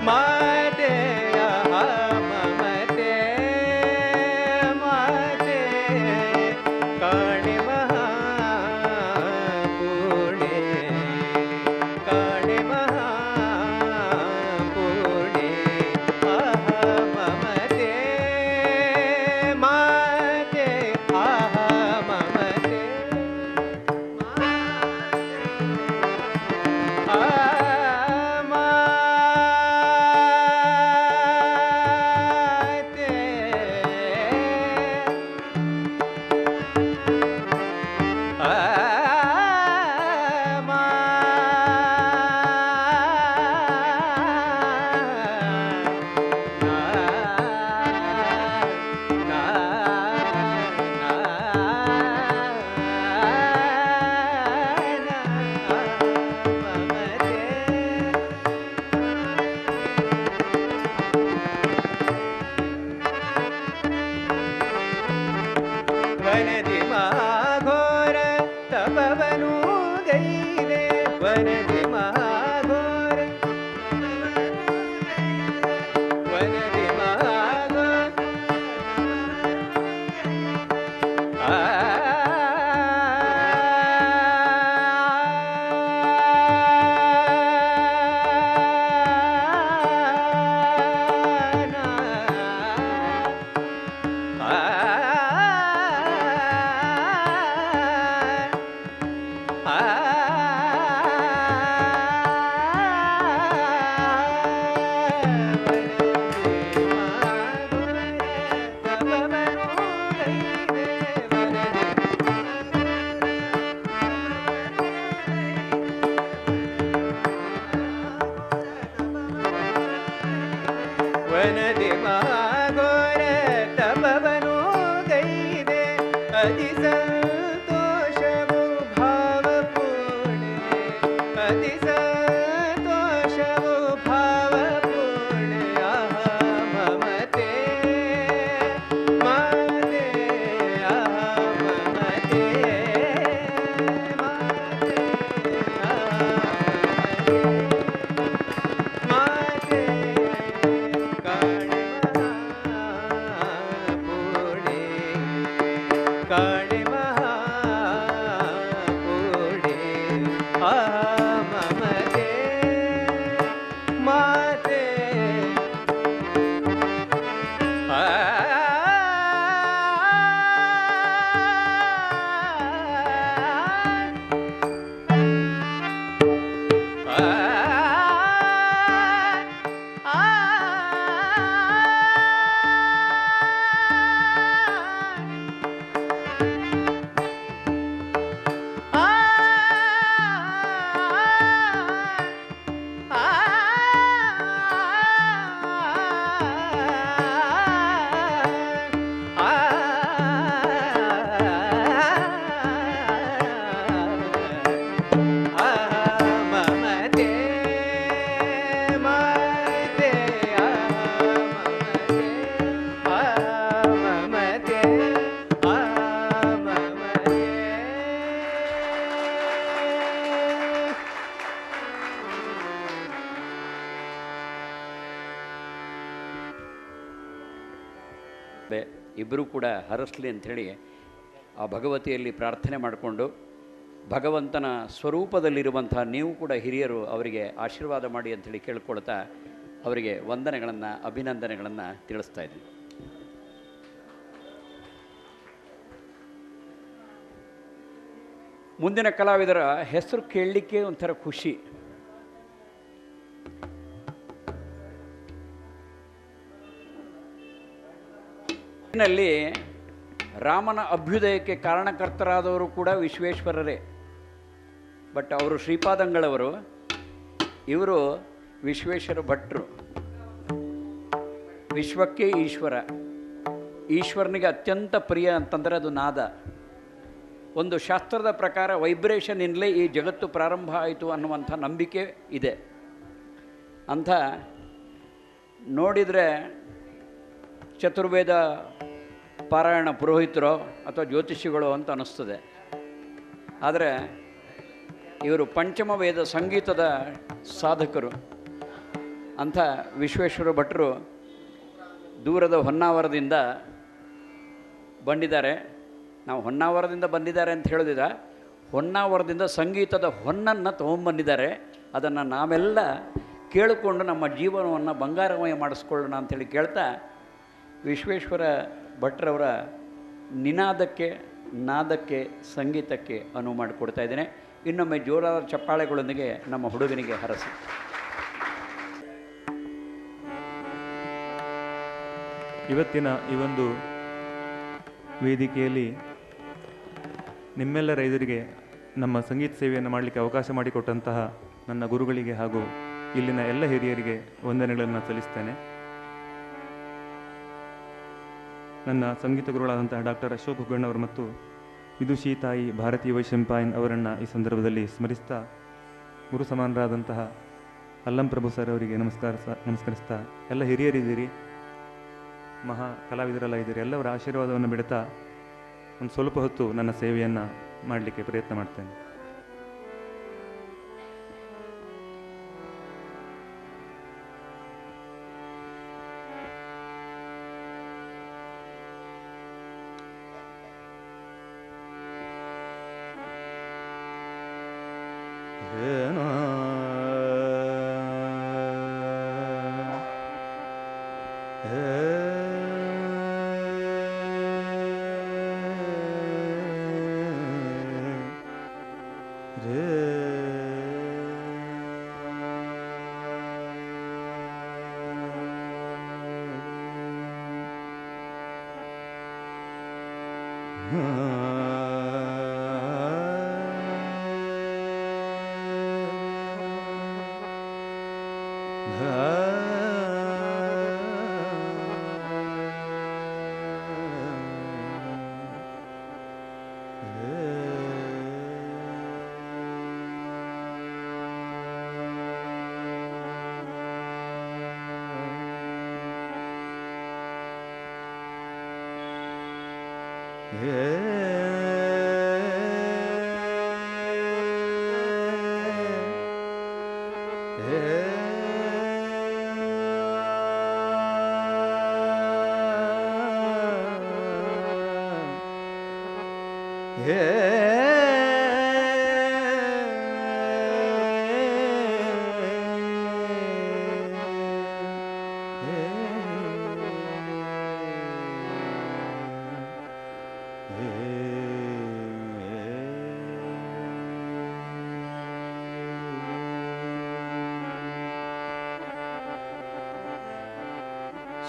Mate, ವನದಿ ಮಹಾಘೋರ ತಪವನು ಗೈದೆ ಅತಿ ಸಂತೋಷವು ಭಾವಪೂರ್ಣೆ ಅತಿ ಸಂತೋಷವು ಭಾವಪೂರ್ಣೆ ಮಮತೆ ಮಾತೆ ಮಮತೆ ಕಾಣೆ ಮಹಾಪೂರ್ಣೆ ಮಮತೆ ಮಾತೆ ಇಬ್ಬರೂ ಕೂಡ ಹರಸ್ಲಿ ಅಂಥೇಳಿ ಆ ಭಗವತಿಯಲ್ಲಿ ಪ್ರಾರ್ಥನೆ ಮಾಡಿಕೊಂಡು ಭಗವಂತನ ಸ್ವರೂಪದಲ್ಲಿರುವಂಥ ನೀವು ಕೂಡ ಹಿರಿಯರು ಅವರಿಗೆ ಆಶೀರ್ವಾದ ಮಾಡಿ ಅಂಥೇಳಿ ಕೇಳ್ಕೊಳ್ತಾ ಅವರಿಗೆ ವಂದನೆಗಳನ್ನು ಅಭಿನಂದನೆಗಳನ್ನು ತಿಳಿಸ್ತಾ ಇದ್ದೀನಿ. ಮುಂದಿನ ಕಲಾವಿದರ ಹೆಸರು ಕೇಳಲಿಕ್ಕೆ ಒಂಥರ ಖುಷಿ. ನಲ್ಲಿ ರಾಮನ ಅಭ್ಯುದಯಕ್ಕೆ ಕಾರಣಕರ್ತರಾದವರು ಕೂಡ ವಿಶ್ವೇಶ್ವರರೇ. ಬಟ್ ಅವರು ಶ್ರೀಪಾದಂಗಳವರು, ಇವರು ವಿಶ್ವೇಶ್ವರ ಭಟ್ರು. ವಿಶ್ವಕ್ಕೆ ಈಶ್ವರ, ಈಶ್ವರನಿಗೆ ಅತ್ಯಂತ ಪ್ರಿಯ ಅಂತಂದರೆ ಅದು ನಾದ. ಒಂದು ಶಾಸ್ತ್ರದ ಪ್ರಕಾರ ವೈಬ್ರೇಷನ್ನಿಂದಲೇ ಈ ಜಗತ್ತು ಪ್ರಾರಂಭ ಆಯಿತು ಅನ್ನುವಂಥ ನಂಬಿಕೆ ಇದೆ. ಅಂಥ ನೋಡಿದರೆ ಚತುರ್ವೇದ ಪಾರಾಯಣ ಪುರೋಹಿತರೋ ಅಥವಾ ಜ್ಯೋತಿಷಿಗಳು ಅಂತ ಅನ್ನಿಸ್ತದೆ. ಆದರೆ ಇವರು ಪಂಚಮ ವೇದ ಸಂಗೀತದ ಸಾಧಕರು. ಅಂಥ ವಿಶ್ವೇಶ್ವರ ಭಟ್ರು ದೂರದ ಹೊನ್ನಾವರದಿಂದ ಬಂದಿದ್ದಾರೆ. ನಾವು ಹೊನ್ನಾವರದಿಂದ ಬಂದಿದ್ದಾರೆ ಅಂತ ಹೇಳಿದ ಹೊನ್ನಾವರದಿಂದ ಸಂಗೀತದ ಹೊನ್ನನ್ನು ತೊಗೊಂಬಂದಿದ್ದಾರೆ. ಅದನ್ನು ನಾವೆಲ್ಲ ಕೇಳಿಕೊಂಡು ನಮ್ಮ ಜೀವನವನ್ನು ಬಂಗಾರಮಯ ಮಾಡಿಸ್ಕೊಳ್ಳೋಣ ಅಂಥೇಳಿ ಕೇಳ್ತಾ ವಿಶ್ವೇಶ್ವರ ಭಟ್ರವರ ನಿನಾದಕ್ಕೆ, ನಾದಕ್ಕೆ, ಸಂಗೀತಕ್ಕೆ ಅನುವು ಮಾಡಿಕೊಡ್ತಾ ಇದ್ದೇನೆ. ಇನ್ನೊಮ್ಮೆ ಜೋರಾದ ಚಪ್ಪಾಳೆಗಳೊಂದಿಗೆ ನಮ್ಮ ಹುಡುಗನಿಗೆ ಹರಸಿ. ಇವತ್ತಿನ ಈ ಒಂದು ವೇದಿಕೆಯಲ್ಲಿ ನಿಮ್ಮೆಲ್ಲರ ಎದುರಿಗೆ ನಮ್ಮ ಸಂಗೀತ ಸೇವೆಯನ್ನು ಮಾಡಲಿಕ್ಕೆ ಅವಕಾಶ ಮಾಡಿಕೊಟ್ಟಂತಹ ನನ್ನ ಗುರುಗಳಿಗೆ ಹಾಗೂ ಇಲ್ಲಿನ ಎಲ್ಲ ಹಿರಿಯರಿಗೆ ವಂದನೆಗಳನ್ನು ಸಲ್ಲಿಸ್ತೇನೆ. ನನ್ನ ಸಂಗೀತ ಗುರುಗಳಾದಂತಹ ಡಾಕ್ಟರ್ ಅಶೋಕ್ ಹುಗ್ಗಣ್ಣವರು ಮತ್ತು ವಿದುಷಿ ತಾಯಿ ಭಾರತಿ ವೈಶಂಪಾಯನ್ ಅವರನ್ನು ಈ ಸಂದರ್ಭದಲ್ಲಿ ಸ್ಮರಿಸ್ತಾ, ಗುರು ಸಮಾನರಾದಂತಹ ಅಲ್ಲಂ ಪ್ರಭು ಸರ್ ಅವರಿಗೆ ನಮಸ್ಕರಿಸ್ತಾ, ಎಲ್ಲ ಹಿರಿಯರಿದ್ದೀರಿ, ಮಹಾ ಕಲಾವಿದರೆಲ್ಲ ಇದ್ದೀರಿ, ಎಲ್ಲವರ ಆಶೀರ್ವಾದವನ್ನು ಬಿಡ್ತಾ ಒಂದು ಸ್ವಲ್ಪ ಹೊತ್ತು ನನ್ನ ಸೇವೆಯನ್ನು ಮಾಡಲಿಕ್ಕೆ ಪ್ರಯತ್ನ ಮಾಡ್ತೇನೆ.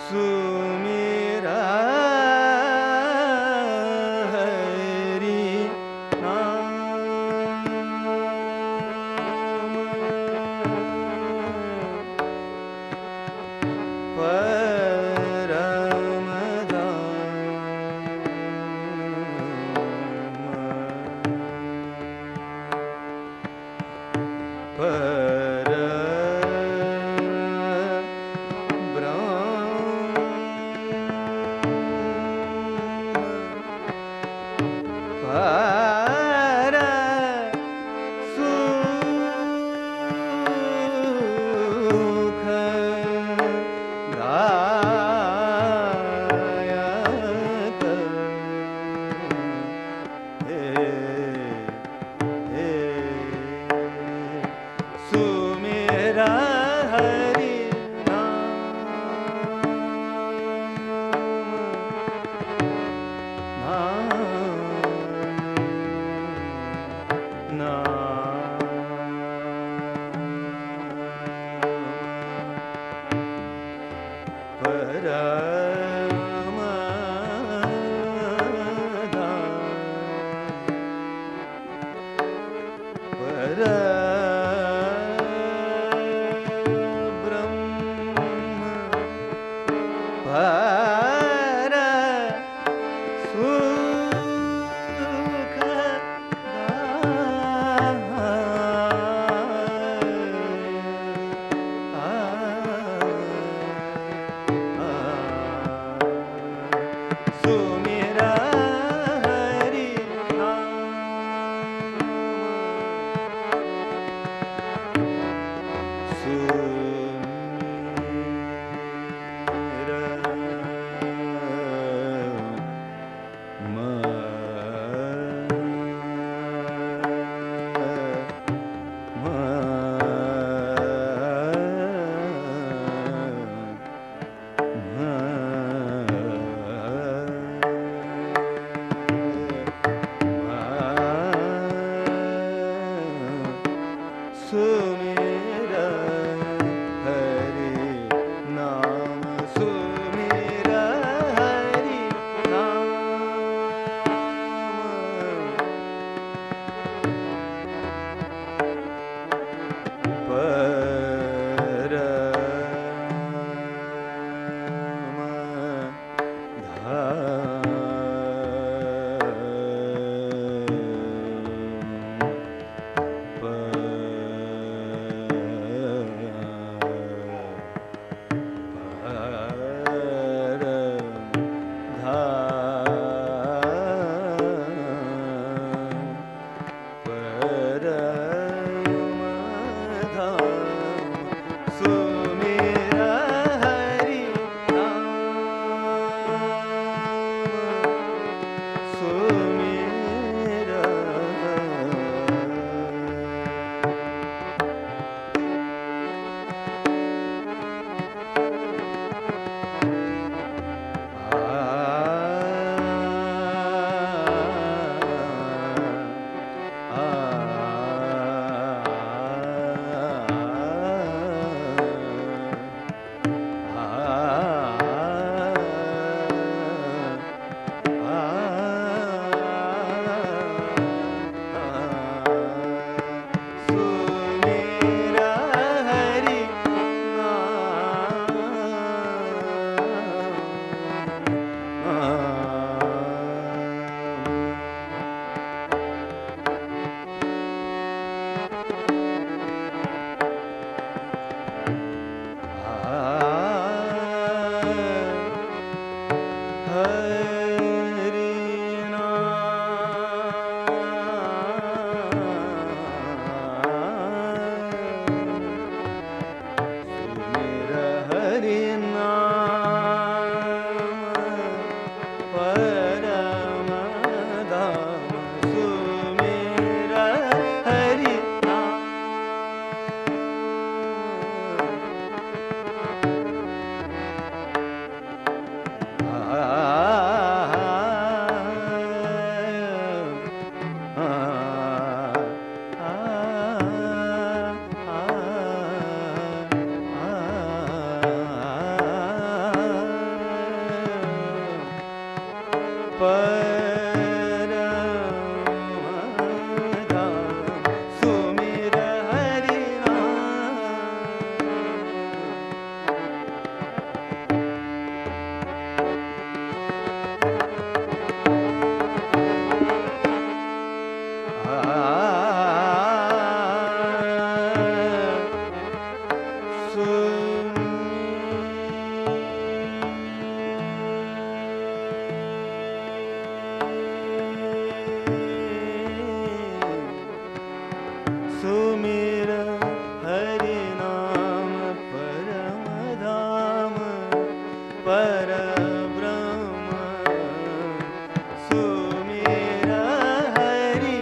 सुमिरा हरि नाम परम धाम पर परब्रह्म सुमिर हरि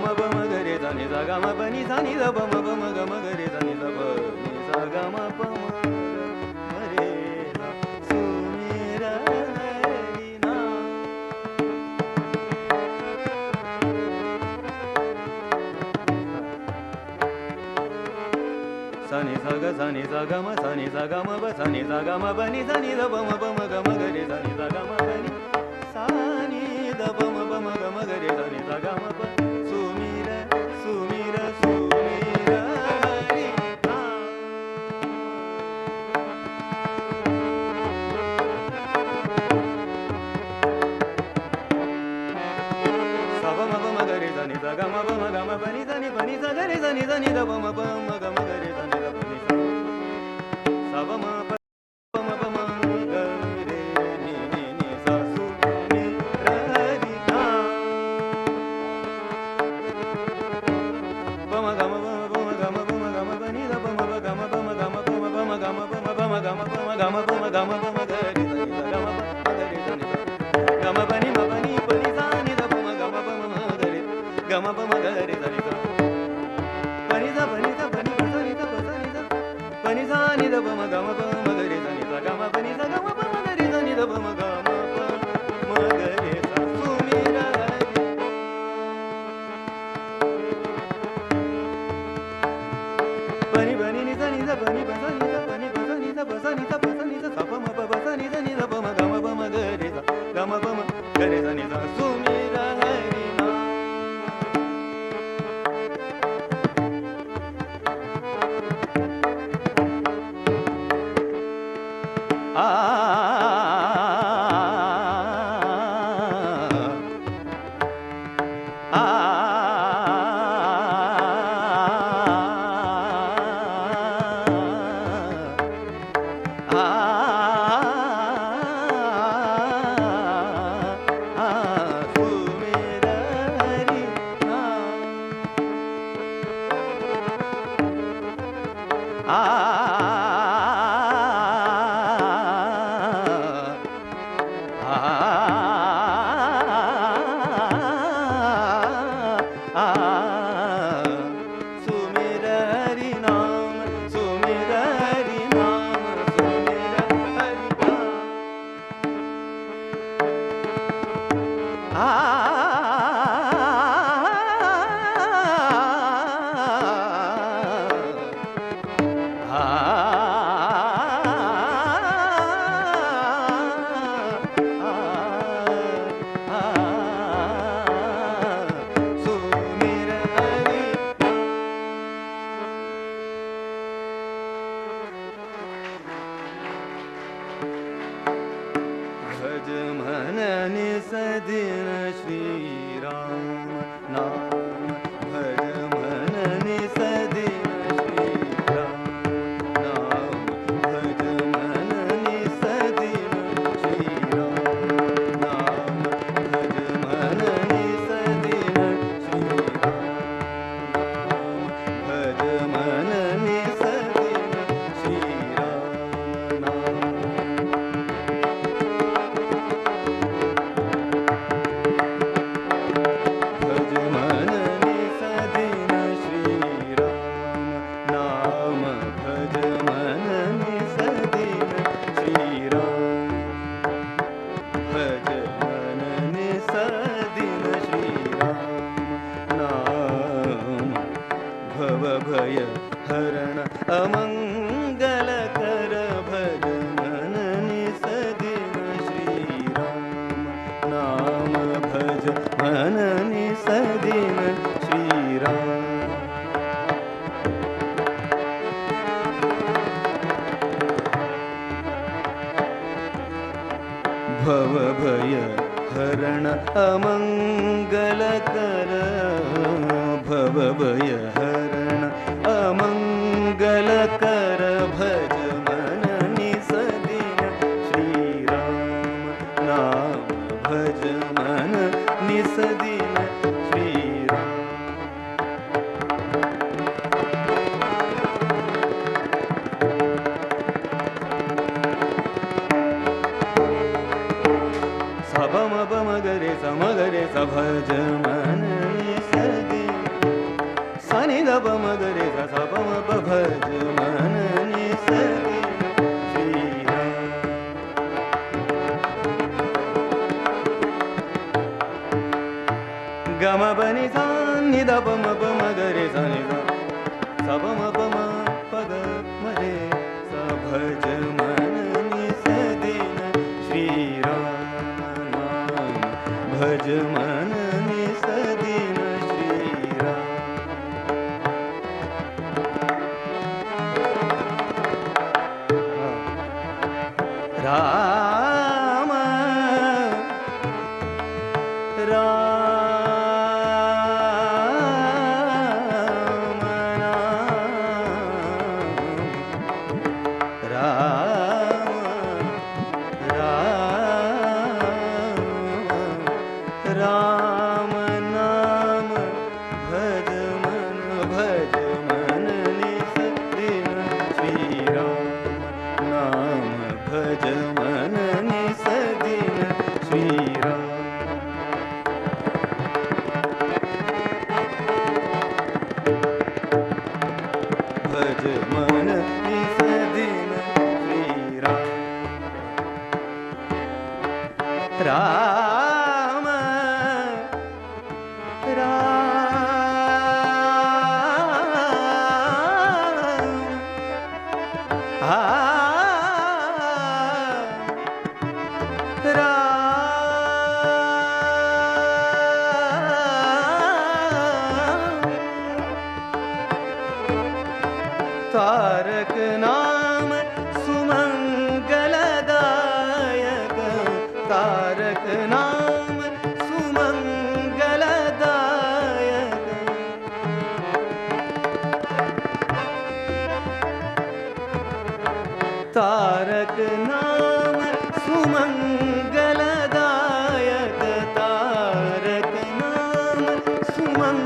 म प म ग रे सा नि सा ग म प नि सा नि द प म प म ग म ग रे सा नि द प नि सा ग म प म म रे सा सुमिरा हरि नाम। सा नि सा ग म सा नि सा ग म प सा नि सा ग म प नि सा नि द प म प म ग म ग रे सा नि सा ग म प नि सा नि द प म प म ग म ग रे सा नि सा ग म प सुमिरा सुमिरा सुमिरा हरि नाम। सा प म प म ग रे सा नि सा ग म प म ग म प नि सा नि सा ग रे सा नि सा नि द प म प म ग म ग रे सा नि द प नि सा सा प म प म प म ग रे नि नि नि सा सु नि र हरि नाम। प म ग म प म प म ग म प म ग म प नि द प म प ग म प म ग म प म प म ग म प म प म ग म प म ग म प म ग म प म ग रे सा नि सा ग म प म ग रे सा नि सा ग म प नि प नि सा नि ದ प म ग म प म ग रे ग म प म ग रे सा नि सा प नि सा प नि सा प नि ಪ सा नि सा प सा नि सा प नि सा नि ದ प म ग म प म ग रे सा नि सा ग म प नि सा ग म प म ग रे सा नि ದ प म ग म प म ग रे सा सुमिरा हरि पनि पनि नि सा नि सा पनि प सा नि सा पनि प सा नि सा प सा नि सा प सा नि सा सा प म प प सा नि सा नि द प म ग म प म ग रे सा ग म प म ग रे सा नि सा सुमिरा हरि नाम। आ सुमिरा हरि नाम। सुमिरा हरि नाम सुमिरा हरि नाम सुमिरा हरि नाम। सुमिरा हरि भज मन निसदिन श्री राम नाम भज मन निसदिन श्री राम नाम भज मन निसदिन श्री राम नाम भज मन निसदिन श्री राम नाम भज मन निसदिन श्री राम नाम। भज मन निसदिन श्री राम नाम भज मन निसदिन श्री राम भज मन निसदिन श्री राम नाम भव भय हरण अमंगल कर भज मन निसदिन श्री राम नाम भज मन निसदिन श्री राम। भव भय हरण अमंगल कर भव भय हरण अमंगल कर भज मन निसदिन श्री राम नाम भज मन निसदिन श्री राम। सा प म प म ग रे सा म ग रे सा भज मन निसदिन ದ ಪ ಮ ಗ ರೆ ಸ ಸ ಪ ಮ ಪ ಭಜ ಮನ ನಿ ಸ ಗಮ ಬನಿ ಸ ನಿ ದ ಪ ಮ ಪ ಮ ಗ ರೆ ಸ ನಿ ದ ಸ ಪ ಮ ಪ ಮ ಪ ಗ ಮ ರೆ ಸ ಭಜ ಮನ ನಿ ಸ ದಿನ ಶ್ರೀ ರಾಮ ಭಜ ಮನ ನಿ ಸ ದಿನ ಶ್ರೀ ರಾಮ राम नाम भज मन नि सदिन श्री राम नाम भज मन नि सदिन श्री राम भज मन नि सदिन श्री राम राम तारक नाम सुमंगलदायक तारक नाम सुमंगलदायक तारक नाम सुमंगलदायक तारक नाम सुमंगलदायक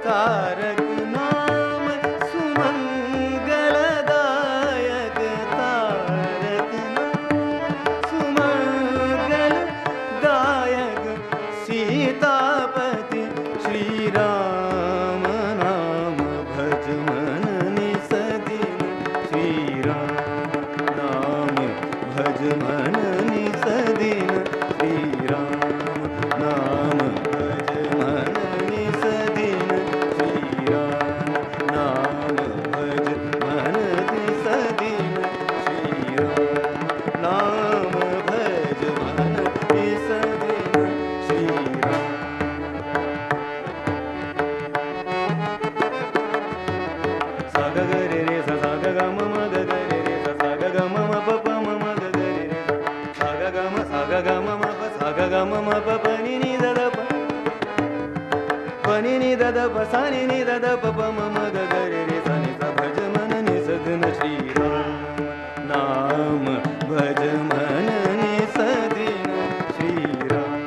तारक नाम सुमंगलदायक तारक नाम सुमंगलदायक सीतापति श्री राम नाम भज मन नि सदिन श्री राम नाम भज मन नि सदिन श्री राम नाम भज मन नि सदिन श्री राम नाम भज मन नि सदिन श्री राम नाम भज मन नि सदिन श्री राम सा ग ग रे रे सा सा ग ग म म ग ग रे रे सा सा ग ग म म प प म म ग ग रे रे सा ग ग म म प सा ग ग म म प प नि नि द द प नि नि द द प सा नि नि द द प प म म ग ग रे रे सा नि सा भज मन नि सदिन श्री राम नाम भज मन नि सदिन श्री राम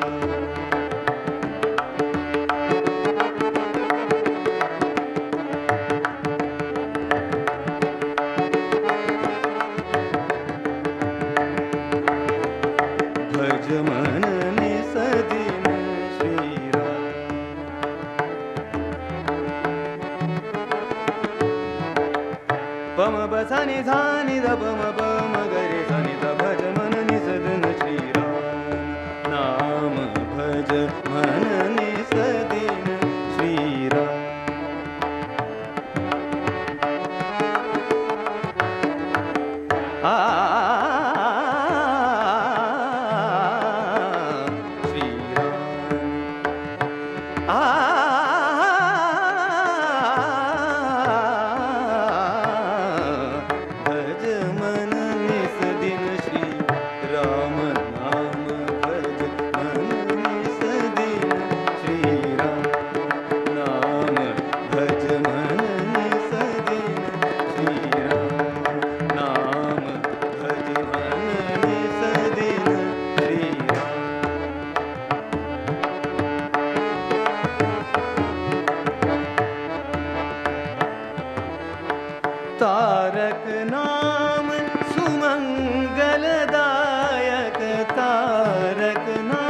भज मन नि सदिन श्री राम पम ब सा नि धा नि द प म प म ग रे सा नि द भज मन नि सदिन श्री राम नाम भज मन नि सदिन श्री राम श्री राम भज मन तारक नाम सुमंगलदायक तारक नाम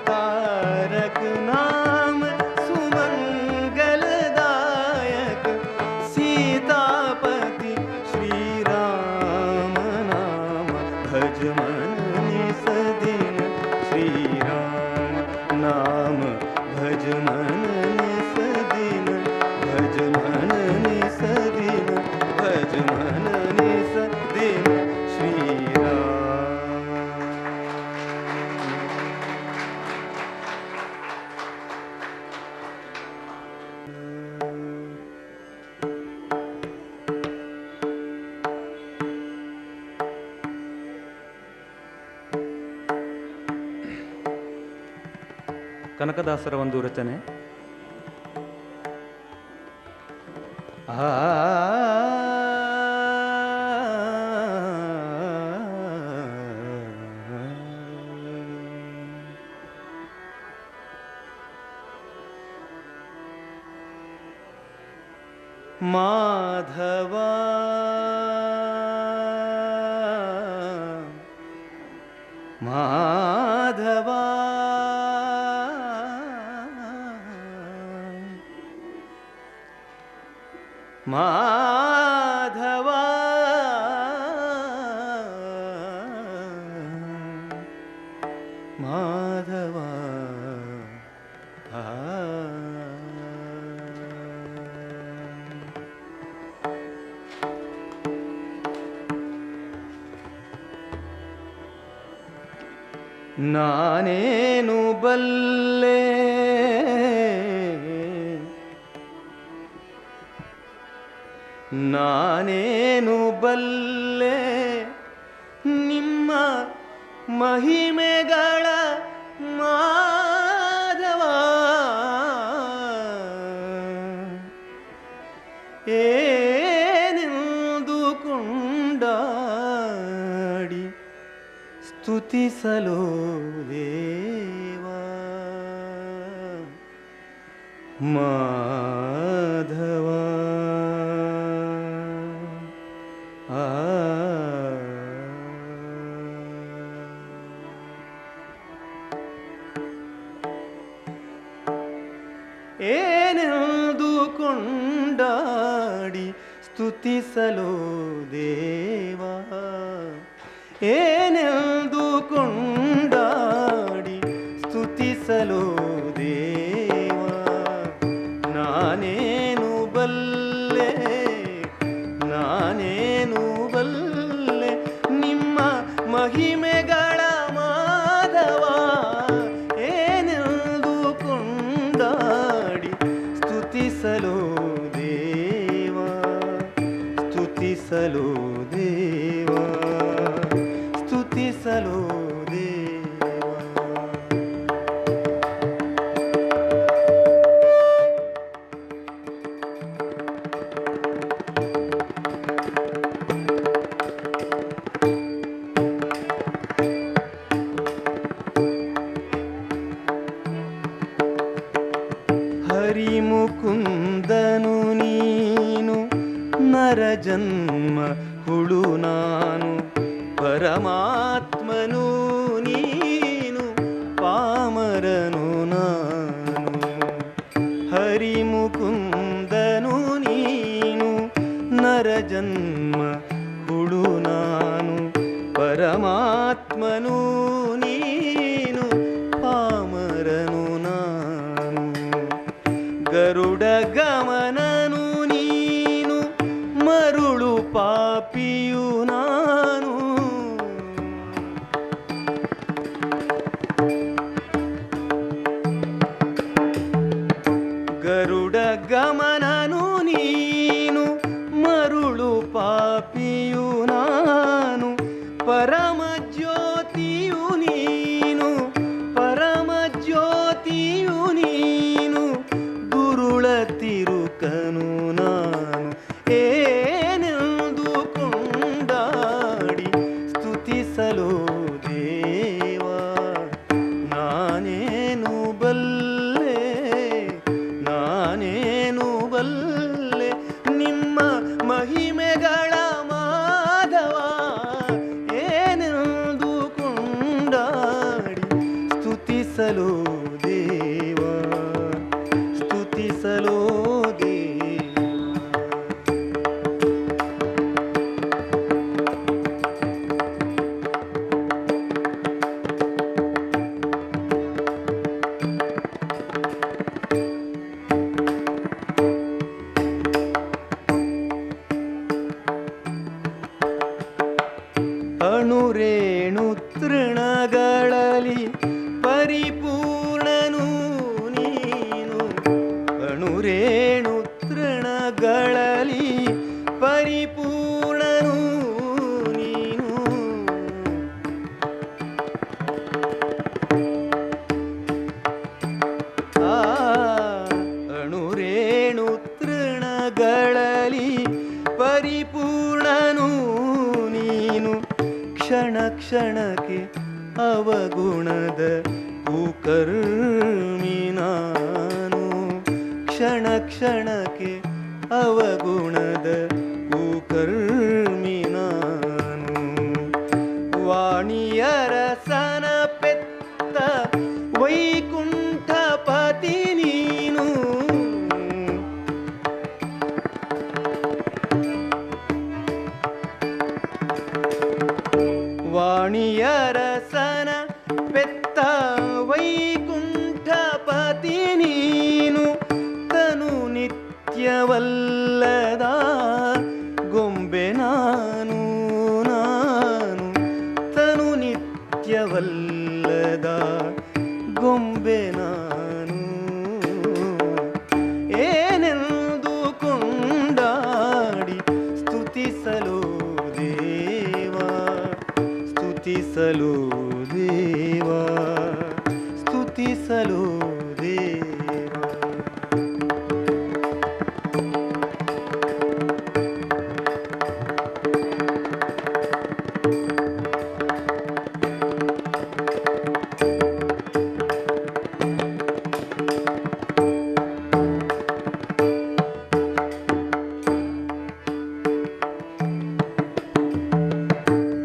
तारक नाम सुमंगलदायक सीतापति श्री राम नाम भज मन निस दिन श्री राम नाम भज मन निस दिन भज मन निस दिन भज मन निस दिन श्री राम। ಕನಕದಾಸರ ಒಂದು ರಚನೆ. ಮಾಧವ ಮಾಧವ ಮಾಧವ ಮಾಧವ ನಾನೇನು ಬಲ್ಲೆ ನಾನೇನು ಬಲ್ಲೆ ನಿಮ್ಮ ಮಹಿಮೆಗಳ ಮಾಧವ ಏನೆಂದು ಕೊಂಡಾಡಿ ಸ್ತುತಿಸಲು ದೇವಾ ಮಾಧವ ಏನೆಂದು ಕೊಂಡಾಡಿ ಸ್ತುತಿಸಲು ದೇವಾ ಏನೆಂದು ಕೊಂಡಾಡಿ ಸ್ತುತಿಸಲು ದೇವಾ ನಾನೇನು ಬಲ್ಲೆ ನಾನೇನು ಬಲ್ಲೆ ನಿಮ್ಮ ಮಹಿಮೆಗಳ ಮಾಧವ ಏನೆಂದು ಕೊಂಡಾಡಿ ಸ್ತುತಿಸಲು ದೇವಾ ಸ್ತುತಿಸಲು ದೇವಾ ಸ್ತುತಿಸಲು ದೇವಾ. ಹರಿಮುಕುಂದನು ನೀನು ನರ ಜನ್ಮ ಹುಳು ನಾನು ಪರಮಾತ್ಮನು ನೀನು ಪಾಮರನು ನಾನು ಹರಿಮುಕುಂದನು ನೀನು ನರ ಜನ್ಮ ಹುಳು ನಾನು ಪರಮಾತ್ಮನು ನೀನು ಪಾಮರನು ನಾನು ಗರುಡ ಗಮನನು ನೀನು ಮರುಳು ಪಾಪಿಯು ನಾನು ಗರುಡ ಗಮನನು ನೀನು ಮರುಳು ಪಾಪಿಯು ನಾನು ಪರಮ ಜ್ಯೋತಿಯು ನೀನು ಪರಮ ಜ್ಯೋತಿಯು ನೀನು ದುರುಳ ತಿರುಕನು ನಾನು ಏನೆಂದು ಕೊಂಡಾಡಿ ಸ್ತುತಿಸಲು ದೇವಾ ನಾ ಅಣುರೇಣು ತೃಣಗಳಲ್ಲಿ ಪರಿಪೂರ್ಣನು ನೀನು. ಅಣುರೇಣು ತೃಣಗಳಲ್ಲಿ ಪರಿಪೂರ್ಣನು ನೀನು. ಅಣುರೇಣು ತೃಣಗಳಲ್ಲಿ ಪರಿಪೂರ್ಣನು ನೀನು. ಕ್ಷಣ ಕ್ಷಣಕ್ಕೆ ಅವಗುಣದ ಕುಕರ್ಮಿ ನಾನು. ಕ್ಷಣ ಕ್ಷಣಕ್ಕೆ ಅವಗುಣದ ಕುಕರ್ಮಿ ನಾನು. ವಾಣಿಯರಸನ ಪೆತ್ತ ವೈಕುಂಠಪತಿ ನೀನು. ವಾಣಿಯರಸನ ಪೆತ್ತ ವೈಕುಂಠಪತಿ ನೀನು. ತನು ನಿತ್ಯವಲ್ಲದ ಗೊಂಬೆ ನಾನು ನಾನು. ತನು ನಿತ್ಯವಲ್ಲದ ಗೊಂಬೆ ನಾನು. ಏನೆಂದು ಕೊಂಡಾಡಿ ಸ್ತುತಿಸಲು ದೇವಾ, ಸ್ತುತಿಸಲು ದೇವಾ, ಸ್ತುತಿಸಲು ದೇವಾ.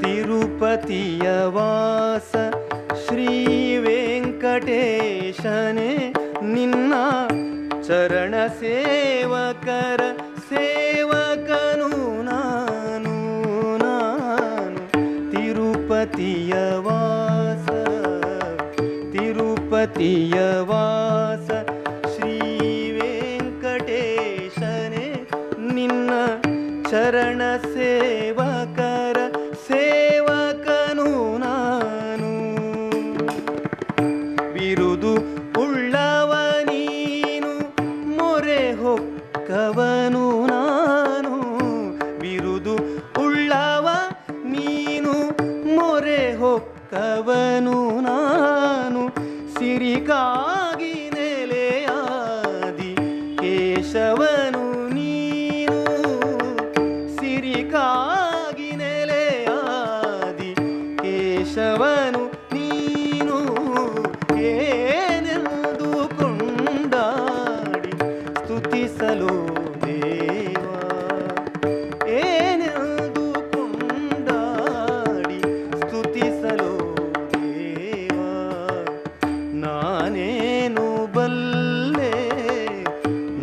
ತಿರುಪತಿಯ ವಾಸ ಶ್ರೀ ವೆಂಕಟೇಶನೇ, ನಿನ್ನ ಚರಣ ಸೇವಕರ ಸೇವಕನು ನಾನು ನಾನು. ತಿರುಪತಿಯ ವಾಸ, ತಿರುಪತಿಯ ವಾಸ ಶ್ರೀ ವೆಂಕಟೇಶನೇ, ನಿನ್ನ ಚರಣ ಸೇವಕರ ಸೇವಕನು ನಾನು. ಬಿರುದು ಉಳ್ಳವ ನೀನು, ಮೊರೆ ಹೊಕ್ಕವನು ನಾನು. ಬಿರುದು ಉಳ್ಳವ ನೀನು, ಮೊರೆ ಹೊಕ್ಕವನು ನಾನು. ಸಿರಿಗಾಗಿ ನೆಲೆಯಾದಿ ಕೇಶವನು ನೀನು. ಸಿರಿಗಾಗಿ ನೆಲೆಯಾದಿ ಕೇಶವನು ನೀನು. ಏನೆಂದು ಕೊಂಡಾಡಿ ಸ್ತುತಿಸಲು ದೇವಾ, ಏನೆಂದು ಕೊಂಡಾಡಿ ಸ್ತುತಿಸಲು ದೇವಾ. ನಾನೇನು ಬಲ್ಲೆ,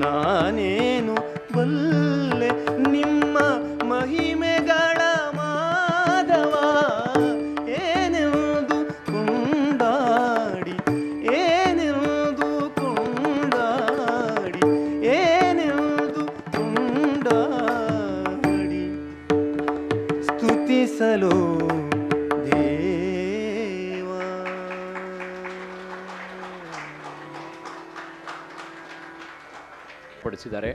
ನಾನೇನು ಬಲ್ಲೆ ನಿಮ್ಮ ಮಹಿಮೆಗಳ ಮಾಧವ. ಏನೆಂದು ಕೊಂಡಾಡಿ, ಏನೆಂದು ಕೊಂಡಾಡಿ, ಏನೆಂದು ಕೊಂಡಾಡಿ ಸ್ತುತಿಸಲು ದೇವಾ. ಪಡಿಸಿದ್ದಾರೆ.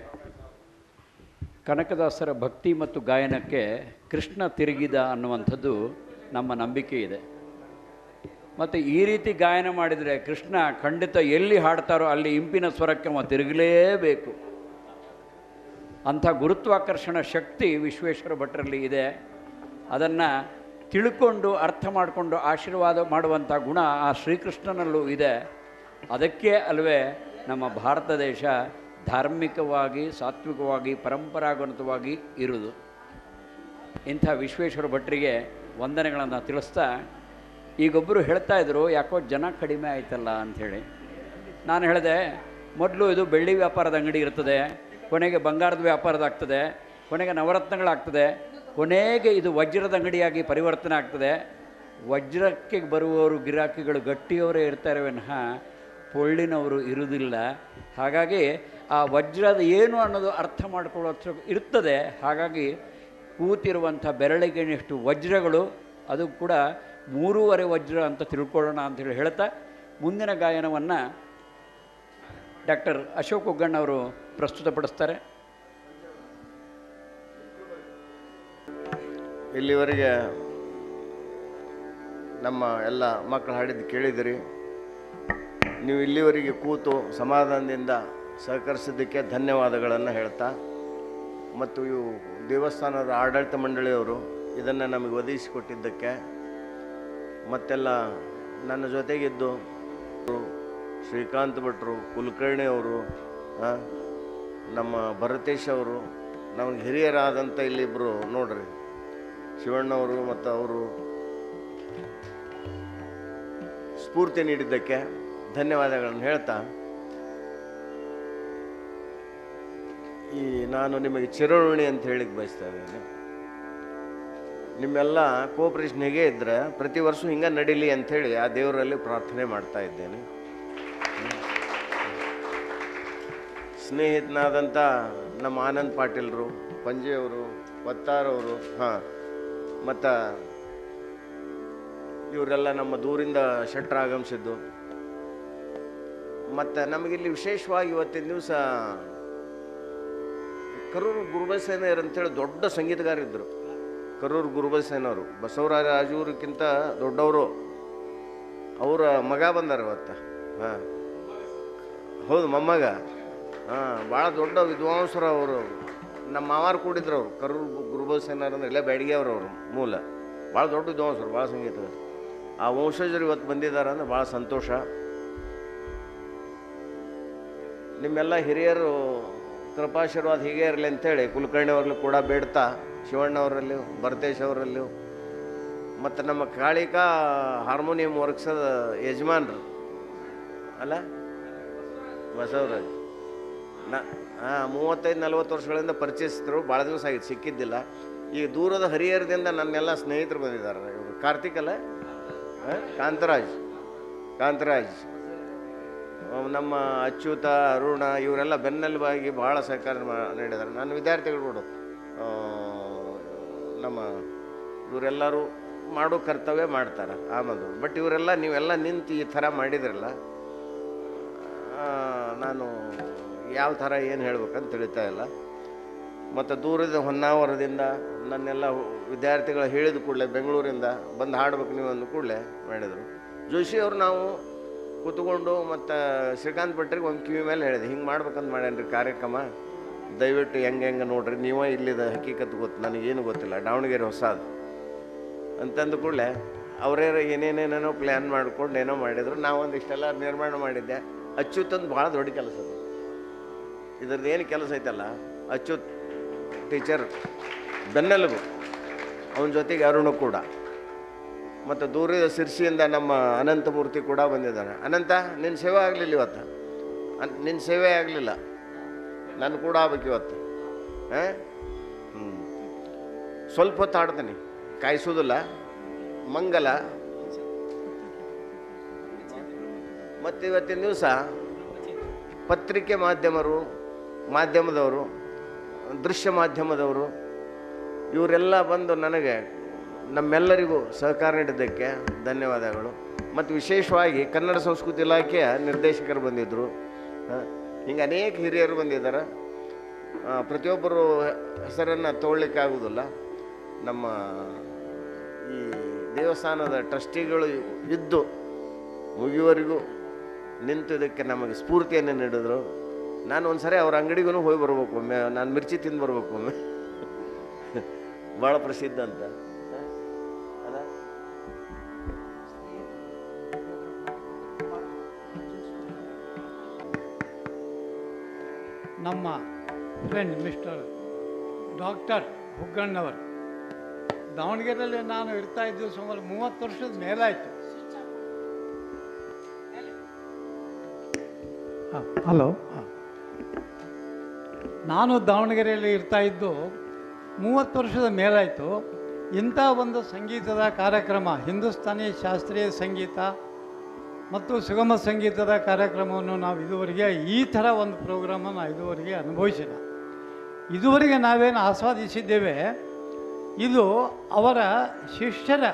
ಕನಕದಾಸರ ಭಕ್ತಿ ಮತ್ತು ಗಾಯನಕ್ಕೆ ಕೃಷ್ಣ ತಿರುಗಿದ ಅನ್ನುವಂಥದ್ದು ನಮ್ಮ ನಂಬಿಕೆ ಇದೆ. ಮತ್ತು ಈ ರೀತಿ ಗಾಯನ ಮಾಡಿದರೆ ಕೃಷ್ಣ ಖಂಡಿತ ಎಲ್ಲಿ ಹಾಡ್ತಾರೋ ಅಲ್ಲಿ ಇಂಪಿನ ಸ್ವರಕ್ಕೆ ಅವ ತಿರುಗಲೇಬೇಕು. ಅಂಥ ಗುರುತ್ವಾಕರ್ಷಣ ಶಕ್ತಿ ವಿಶ್ವೇಶ್ವರ ಭಟ್ರಲ್ಲಿ ಇದೆ. ಅದನ್ನು ತಿಳ್ಕೊಂಡು ಅರ್ಥ ಮಾಡಿಕೊಂಡು ಆಶೀರ್ವಾದ ಮಾಡುವಂಥ ಗುಣ ಆ ಶ್ರೀಕೃಷ್ಣನಲ್ಲೂ ಇದೆ. ಅದಕ್ಕೆ ಅಲ್ವೇ ನಮ್ಮ ಭಾರತ ದೇಶ ಧಾರ್ಮಿಕವಾಗಿ, ಸಾತ್ವಿಕವಾಗಿ, ಪರಂಪರಾಗತವಾಗಿ ಇರುವುದು. ಇಂಥ ವಿಶ್ವೇಶ್ವರ ಭಟ್ರಿಗೆ ವಂದನೆಗಳನ್ನು ತಿಳಿಸ್ತಾ, ಈಗೊಬ್ಬರು ಹೇಳ್ತಾ ಇದ್ರು ಯಾಕೋ ಜನ ಕಡಿಮೆ ಆಯ್ತಲ್ಲ ಅಂಥೇಳಿ. ನಾನು ಹೇಳಿದೆ, ಮೊದಲು ಇದು ಬೆಳ್ಳಿ ವ್ಯಾಪಾರದ ಅಂಗಡಿ ಇರ್ತದೆ, ಕೊನೆಗೆ ಬಂಗಾರದ ವ್ಯಾಪಾರದಾಗ್ತದೆ, ಕೊನೆಗೆ ನವರತ್ನಗಳಾಗ್ತದೆ, ಕೊನೆಗೆ ಇದು ವಜ್ರದ ಅಂಗಡಿಯಾಗಿ ಪರಿವರ್ತನೆ ಆಗ್ತದೆ. ವಜ್ರಕ್ಕೆ ಬರುವವರು ಗಿರಾಕಿಗಳು ಗಟ್ಟಿಯವರೇ ಇರ್ತಾರೆ ವಿನಃ ಪೊಳ್ಳಿನವರು ಇರುವುದಿಲ್ಲ. ಹಾಗಾಗಿ ಆ ವಜ್ರದ ಏನು ಅನ್ನೋದು ಅರ್ಥ ಮಾಡಿಕೊಳ್ಳೋಷ್ಟು ಇರ್ತದೆ. ಹಾಗಾಗಿ ಕೂತಿರುವಂಥ ಬೆರಳಿಗೆಷ್ಟು ವಜ್ರಗಳು ಅದು ಕೂಡ 3.5 ವಜ್ರ ಅಂತ ತಿಳ್ಕೊಳ್ಳೋಣ ಅಂಥೇಳಿ ಹೇಳ್ತಾ ಮುಂದಿನ ಗಾಯನವನ್ನು ಡಾಕ್ಟರ್ ಅಶೋಕ್ ಉಗ್ಗಣ್ಣವರು ಪ್ರಸ್ತುತಪಡಿಸ್ತಾರೆ. ಇಲ್ಲಿವರೆಗೆ ನಮ್ಮ ಎಲ್ಲ ಮಕ್ಕಳು ಹಾಡಿದ್ದು ಕೇಳಿದಿರಿ. ನೀವು ಇಲ್ಲಿವರೆಗೆ ಕೂತು ಸಮಾಧಾನದಿಂದ ಸಹಕರಿಸಿದ್ದಕ್ಕೆ ಧನ್ಯವಾದಗಳನ್ನು ಹೇಳ್ತಾ, ಮತ್ತು ಇವು ದೇವಸ್ಥಾನದ ಆಡಳಿತ ಮಂಡಳಿಯವರು ಇದನ್ನು ನಮಗೆ ಒದಗಿಸಿಕೊಟ್ಟಿದ್ದಕ್ಕೆ, ಮತ್ತೆಲ್ಲ ನನ್ನ ಜೊತೆಗಿದ್ದು ಶ್ರೀಕಾಂತ್ ಭಟ್ರು, ಕುಲಕರ್ಣಿ ಅವರು, ನಮ್ಮ ಭರತೇಶ್ ಅವರು, ನಮಗೆ ಹಿರಿಯರಾದಂಥ ಇಲ್ಲಿಬ್ಬರು ನೋಡ್ರಿ ಶಿವಣ್ಣವರು ಮತ್ತು ಅವರು ಸ್ಫೂರ್ತಿ ನೀಡಿದ್ದಕ್ಕೆ ಧನ್ಯವಾದಗಳನ್ನು ಹೇಳ್ತಾ, ಈ ನಾನು ನಿಮಗೆ ಚಿರಋಣಿ ಅಂತ ಹೇಳಿಕ್ಕೆ ಬಯಸ್ತಾ ಇದ್ದೇನೆ. ನಿಮ್ಮೆಲ್ಲ ಕೋಆಪರೇಷನ್ ಹೇಗೆ ಇದ್ದರೆ ಪ್ರತಿ ವರ್ಷ ಹಿಂಗೆ ನಡೀಲಿ ಅಂಥೇಳಿ ಆ ದೇವರಲ್ಲಿ ಪ್ರಾರ್ಥನೆ ಮಾಡ್ತಾ ಇದ್ದೇನೆ. ಸ್ನೇಹಿತನಾದಂಥ ನಮ್ಮ ಆನಂದ್ ಪಾಟೀಲ್ರು, ಪಂಜೆಯವರು, ವತ್ತಾರವರು, ಮತ್ತು ಇವರೆಲ್ಲ ನಮ್ಮ ದೂರಿಂದ ಶೆಟ್ರ್ ಆಗಮಿಸಿದ್ದು. ಮತ್ತು ನಮಗಿಲ್ಲಿ ವಿಶೇಷವಾಗಿ ಇವತ್ತಿನ ದಿವಸ ಕರೂರು ಗುರುಬಸೇನಯ್ಯರು ಅಂತೇಳಿ ದೊಡ್ಡ ಸಂಗೀತಗಾರಿದ್ದರು. ಕರೂರು ಗುರುಬಸೇನವರು ಬಸವರಾಜ ರಾಜೂರಕ್ಕಿಂತ ದೊಡ್ಡವರು. ಅವರ ಮಗ ಬಂದಾರ ಇವತ್ತು. ಹೌದು, ಮೊಮ್ಮಗ. ಭಾಳ ದೊಡ್ಡ ವಿದ್ವಾಂಸರು ಅವರು. ನಮ್ಮ ಮಾವಾರು ಕೂಡಿದ್ರು ಅವರು. ಕರೂರು ಗುರುಬಸೇನಯ್ಯರು ಅಂದ್ರೆ ಇಲ್ಲೇ ಬ್ಯಾಡಿಗೆ ಅವರು ಮೂಲ. ಭಾಳ ದೊಡ್ಡ ವಿದ್ವಾಂಸರು, ಭಾಳ ಸಂಗೀತಗಾರ. ಆ ವಂಶಜರು ಇವತ್ತು ಬಂದಿದ್ದಾರೆ ಅಂದ್ರೆ ಭಾಳ ಸಂತೋಷ. ನಿಮ್ಮೆಲ್ಲ ಹಿರಿಯರು ಕೃಪಾಶೀರ್ವಾದ ಹೀಗೆ ಇರಲಿ ಅಂಥೇಳಿ ಕುಲಕರ್ಣಿ ಅವ್ರಲ್ಲೂ ಕೂಡ ಬೇಡ್ತಾ, ಶಿವಣ್ಣವರಲ್ಲೂ, ಭರತೇಶ್ ಅವರಲ್ಲೂ, ಮತ್ತು ನಮ್ಮ ಕಾಳಿಕಾ ಹಾರ್ಮೋನಿಯಂ ವರ್ಕ್ಸದ ಯಜಮಾನ್ರು ಅಲ್ಲ ಬಸವರಾಜ್, 35-40 ವರ್ಷಗಳಿಂದ ಪರಿಚಯಿಸಿದ್ರು. ಭಾಳ ದಿವಸ ಆಗಿತ್ತು, ಸಿಕ್ಕಿದ್ದಿಲ್ಲ. ಈಗ ದೂರದ ಹರಿಹರದಿಂದ ನನ್ನೆಲ್ಲ ಸ್ನೇಹಿತರು ಬಂದಿದ್ದಾರೆ. ಇವರು ಕಾರ್ತಿಕ್ ಅಲ್ಲ, ಕಾಂತರಾಜ್, ನಮ್ಮ ಅಚ್ಯುತ, ಅರುಣ, ಇವರೆಲ್ಲ ಬೆನ್ನೆಲುಬಾಗಿ ಭಾಳ ಸಹಕಾರ ನೀಡಿದ್ದಾರೆ. ನನ್ನ ವಿದ್ಯಾರ್ಥಿಗಳು ಕೂಡ ನಮ್ಮ ಇವರೆಲ್ಲರೂ ಮಾಡೋ ಕರ್ತವ್ಯ ಮಾಡ್ತಾರೆ ಆಮದು. ಬಟ್ ಇವರೆಲ್ಲ ನೀವೆಲ್ಲ ನಿಂತು ಈ ಥರ ಮಾಡಿದ್ರಲ್ಲ, ನಾನು ಯಾವ ಥರ ಏನು ಹೇಳ್ಬೇಕಂತ ತಿಳಿತಾ ಇಲ್ಲ. ಮತ್ತು ದೂರದ ಹೊನ್ನಾವರದಿಂದ ನನ್ನೆಲ್ಲ ವಿದ್ಯಾರ್ಥಿಗಳು ಹೇಳಿದ ಕೂಡಲೇ ಬೆಂಗಳೂರಿಂದ ಬಂದು ಹಾಡ್ಬೇಕು ನೀವು ಅಂದ ಕೂಡಲೇ ಮಾಡಿದರು. ಜೋಶಿ ಅವರು ನಾವು ಕೂತ್ಕೊಂಡು ಮತ್ತು ಶ್ರೀಕಾಂತ್ ಭಟ್ರಿಗೆ ಒಂದು ಕಿವಿ ಮೇಲೆ ಹೇಳಿದೆ, ಹಿಂಗೆ ಮಾಡ್ಬೇಕಂತ ಮಾಡ್ಯಾನ್ರಿ ಕಾರ್ಯಕ್ರಮ, ದಯವಿಟ್ಟು ಹೆಂಗೆ ನೋಡ್ರಿ, ನೀವೇ ಇಲ್ಲಿದ ಹಕೀಕತ್ತು ಗೊತ್ತು, ನನಗೇನು ಗೊತ್ತಿಲ್ಲ, ದಾವಣಗೆರೆ ಹೊಸದು ಅಂತಂದು ಕೂಡಲೇ ಅವರೇ ಏನೇನೇನೇನೋ ಪ್ಲ್ಯಾನ್ ಮಾಡ್ಕೊಂಡು ಏನೋ ಮಾಡಿದರು. ನಾವೊಂದಿಷ್ಟೆಲ್ಲ ನಿರ್ಮಾಣ ಮಾಡಿದ್ದೆ. ಅಚ್ಯುತಂದು ಭಾಳ ದೊಡ್ಡ ಕೆಲಸ ಅದು. ಇದ್ರದ್ದು ಏನು ಕೆಲಸ ಐತಲ್ಲ, ಅಚ್ಯುತ್ ಟೀಚರ್ ಬೆನ್ನೆಲುಬು, ಅವನ ಜೊತೆಗೆ ಅರುಣ ಕೂಡ, ಮತ್ತು ದೂರದ ಸಿರ್ಸಿಯಿಂದ ನಮ್ಮ ಅನಂತಮೂರ್ತಿ ಕೂಡ ಬಂದಿದ್ದಾನೆ. ಅನಂತ, ನಿನ್ನ ಸೇವೆ ಆಗಲಿಲ್ಲ ಇವತ್ತು, ನಿನ್ನ ಸೇವೆ ಆಗಲಿಲ್ಲ, ನಾನು ಕೂಡ ಆಗ್ಬೇಕು ಇವತ್ತು. ಸ್ವಲ್ಪ ಹೊತ್ತು ಹಾಡ್ತೀನಿ, ಕಾಯಿಸೋದಿಲ್ಲ. ಮಂಗಲ. ಮತ್ತು ಇವತ್ತಿನ ದಿವಸ ಪತ್ರಿಕೆ ಮಾಧ್ಯಮದವರು, ದೃಶ್ಯ ಮಾಧ್ಯಮದವರು, ಇವರೆಲ್ಲ ಬಂದು ನನಗೆ ನಮ್ಮೆಲ್ಲರಿಗೂ ಸಹಕಾರ ನೀಡಿದ್ದಕ್ಕೆ ಧನ್ಯವಾದಗಳು. ಮತ್ತು ವಿಶೇಷವಾಗಿ ಕನ್ನಡ ಸಂಸ್ಕೃತಿ ಇಲಾಖೆಯ ನಿರ್ದೇಶಕರು ಬಂದಿದ್ದರು. ಹಿಂಗೆ ಅನೇಕ ಹಿರಿಯರು ಬಂದಿದ್ದಾರೆ. ಪ್ರತಿಯೊಬ್ಬರು ಹೆಸರನ್ನು ತೊಗೊಳ್ಳಿಕ್ಕಾಗೋದಿಲ್ಲ. ನಮ್ಮ ಈ ದೇವಸ್ಥಾನದ ಟ್ರಸ್ಟಿಗಳು ಇದ್ದು ಮುಗಿಯುವವರೆಗೂ ನಿಂತಿದ್ದಕ್ಕೆ ನಮಗೆ ಸ್ಫೂರ್ತಿಯನ್ನು ನೀಡಿದ್ರು. ನಾನು ಒಂದು ಸರಿ ಅವ್ರ ಅಂಗಡಿಗೂ ಹೋಗಿ ಬರ್ಬೇಕು ಒಮ್ಮೆ, ನಾನು ಮಿರ್ಚಿ ತಿಂದು ಬರ್ಬೇಕು ಒಮ್ಮೆ, ಭಾಳ ಪ್ರಸಿದ್ಧ ಅಂತ. ನಮ್ಮ ಫ್ರೆಂಡ್ ಮಿಸ್ಟರ್ ಡಾಕ್ಟರ್ ಹುಗ್ಗಣ್ಣವರು ದಾವಣಗೆರೆಯಲ್ಲಿ ನಾನು ಇರ್ತಾ ಇದ್ದು ಸುಮಾರು 30 ವರ್ಷದ ಮೇಲಾಯಿತು. ಹಲೋ, ನಾನು ದಾವಣಗೆರೆಯಲ್ಲಿ ಇರ್ತಾ ಇದ್ದು 30 ವರ್ಷದ ಮೇಲಾಯಿತು. ಇಂಥ ಒಂದು ಸಂಗೀತದ ಕಾರ್ಯಕ್ರಮ, ಹಿಂದೂಸ್ತಾನಿ ಶಾಸ್ತ್ರೀಯ ಸಂಗೀತ ಮತ್ತು ಸುಗಮ ಸಂಗೀತದ ಕಾರ್ಯಕ್ರಮವನ್ನು ನಾವು ಇದುವರೆಗೆ ಈ ಥರ ಒಂದು ಪ್ರೋಗ್ರಾಮನ್ನು ಇದುವರೆಗೆ ಅನುಭವಿಸಿಲ್ಲ. ಇದುವರೆಗೆ ನಾವೇನು ಆಸ್ವಾದಿಸಿದ್ದೇವೆ ಇದು ಅವರ ಶಿಷ್ಯರ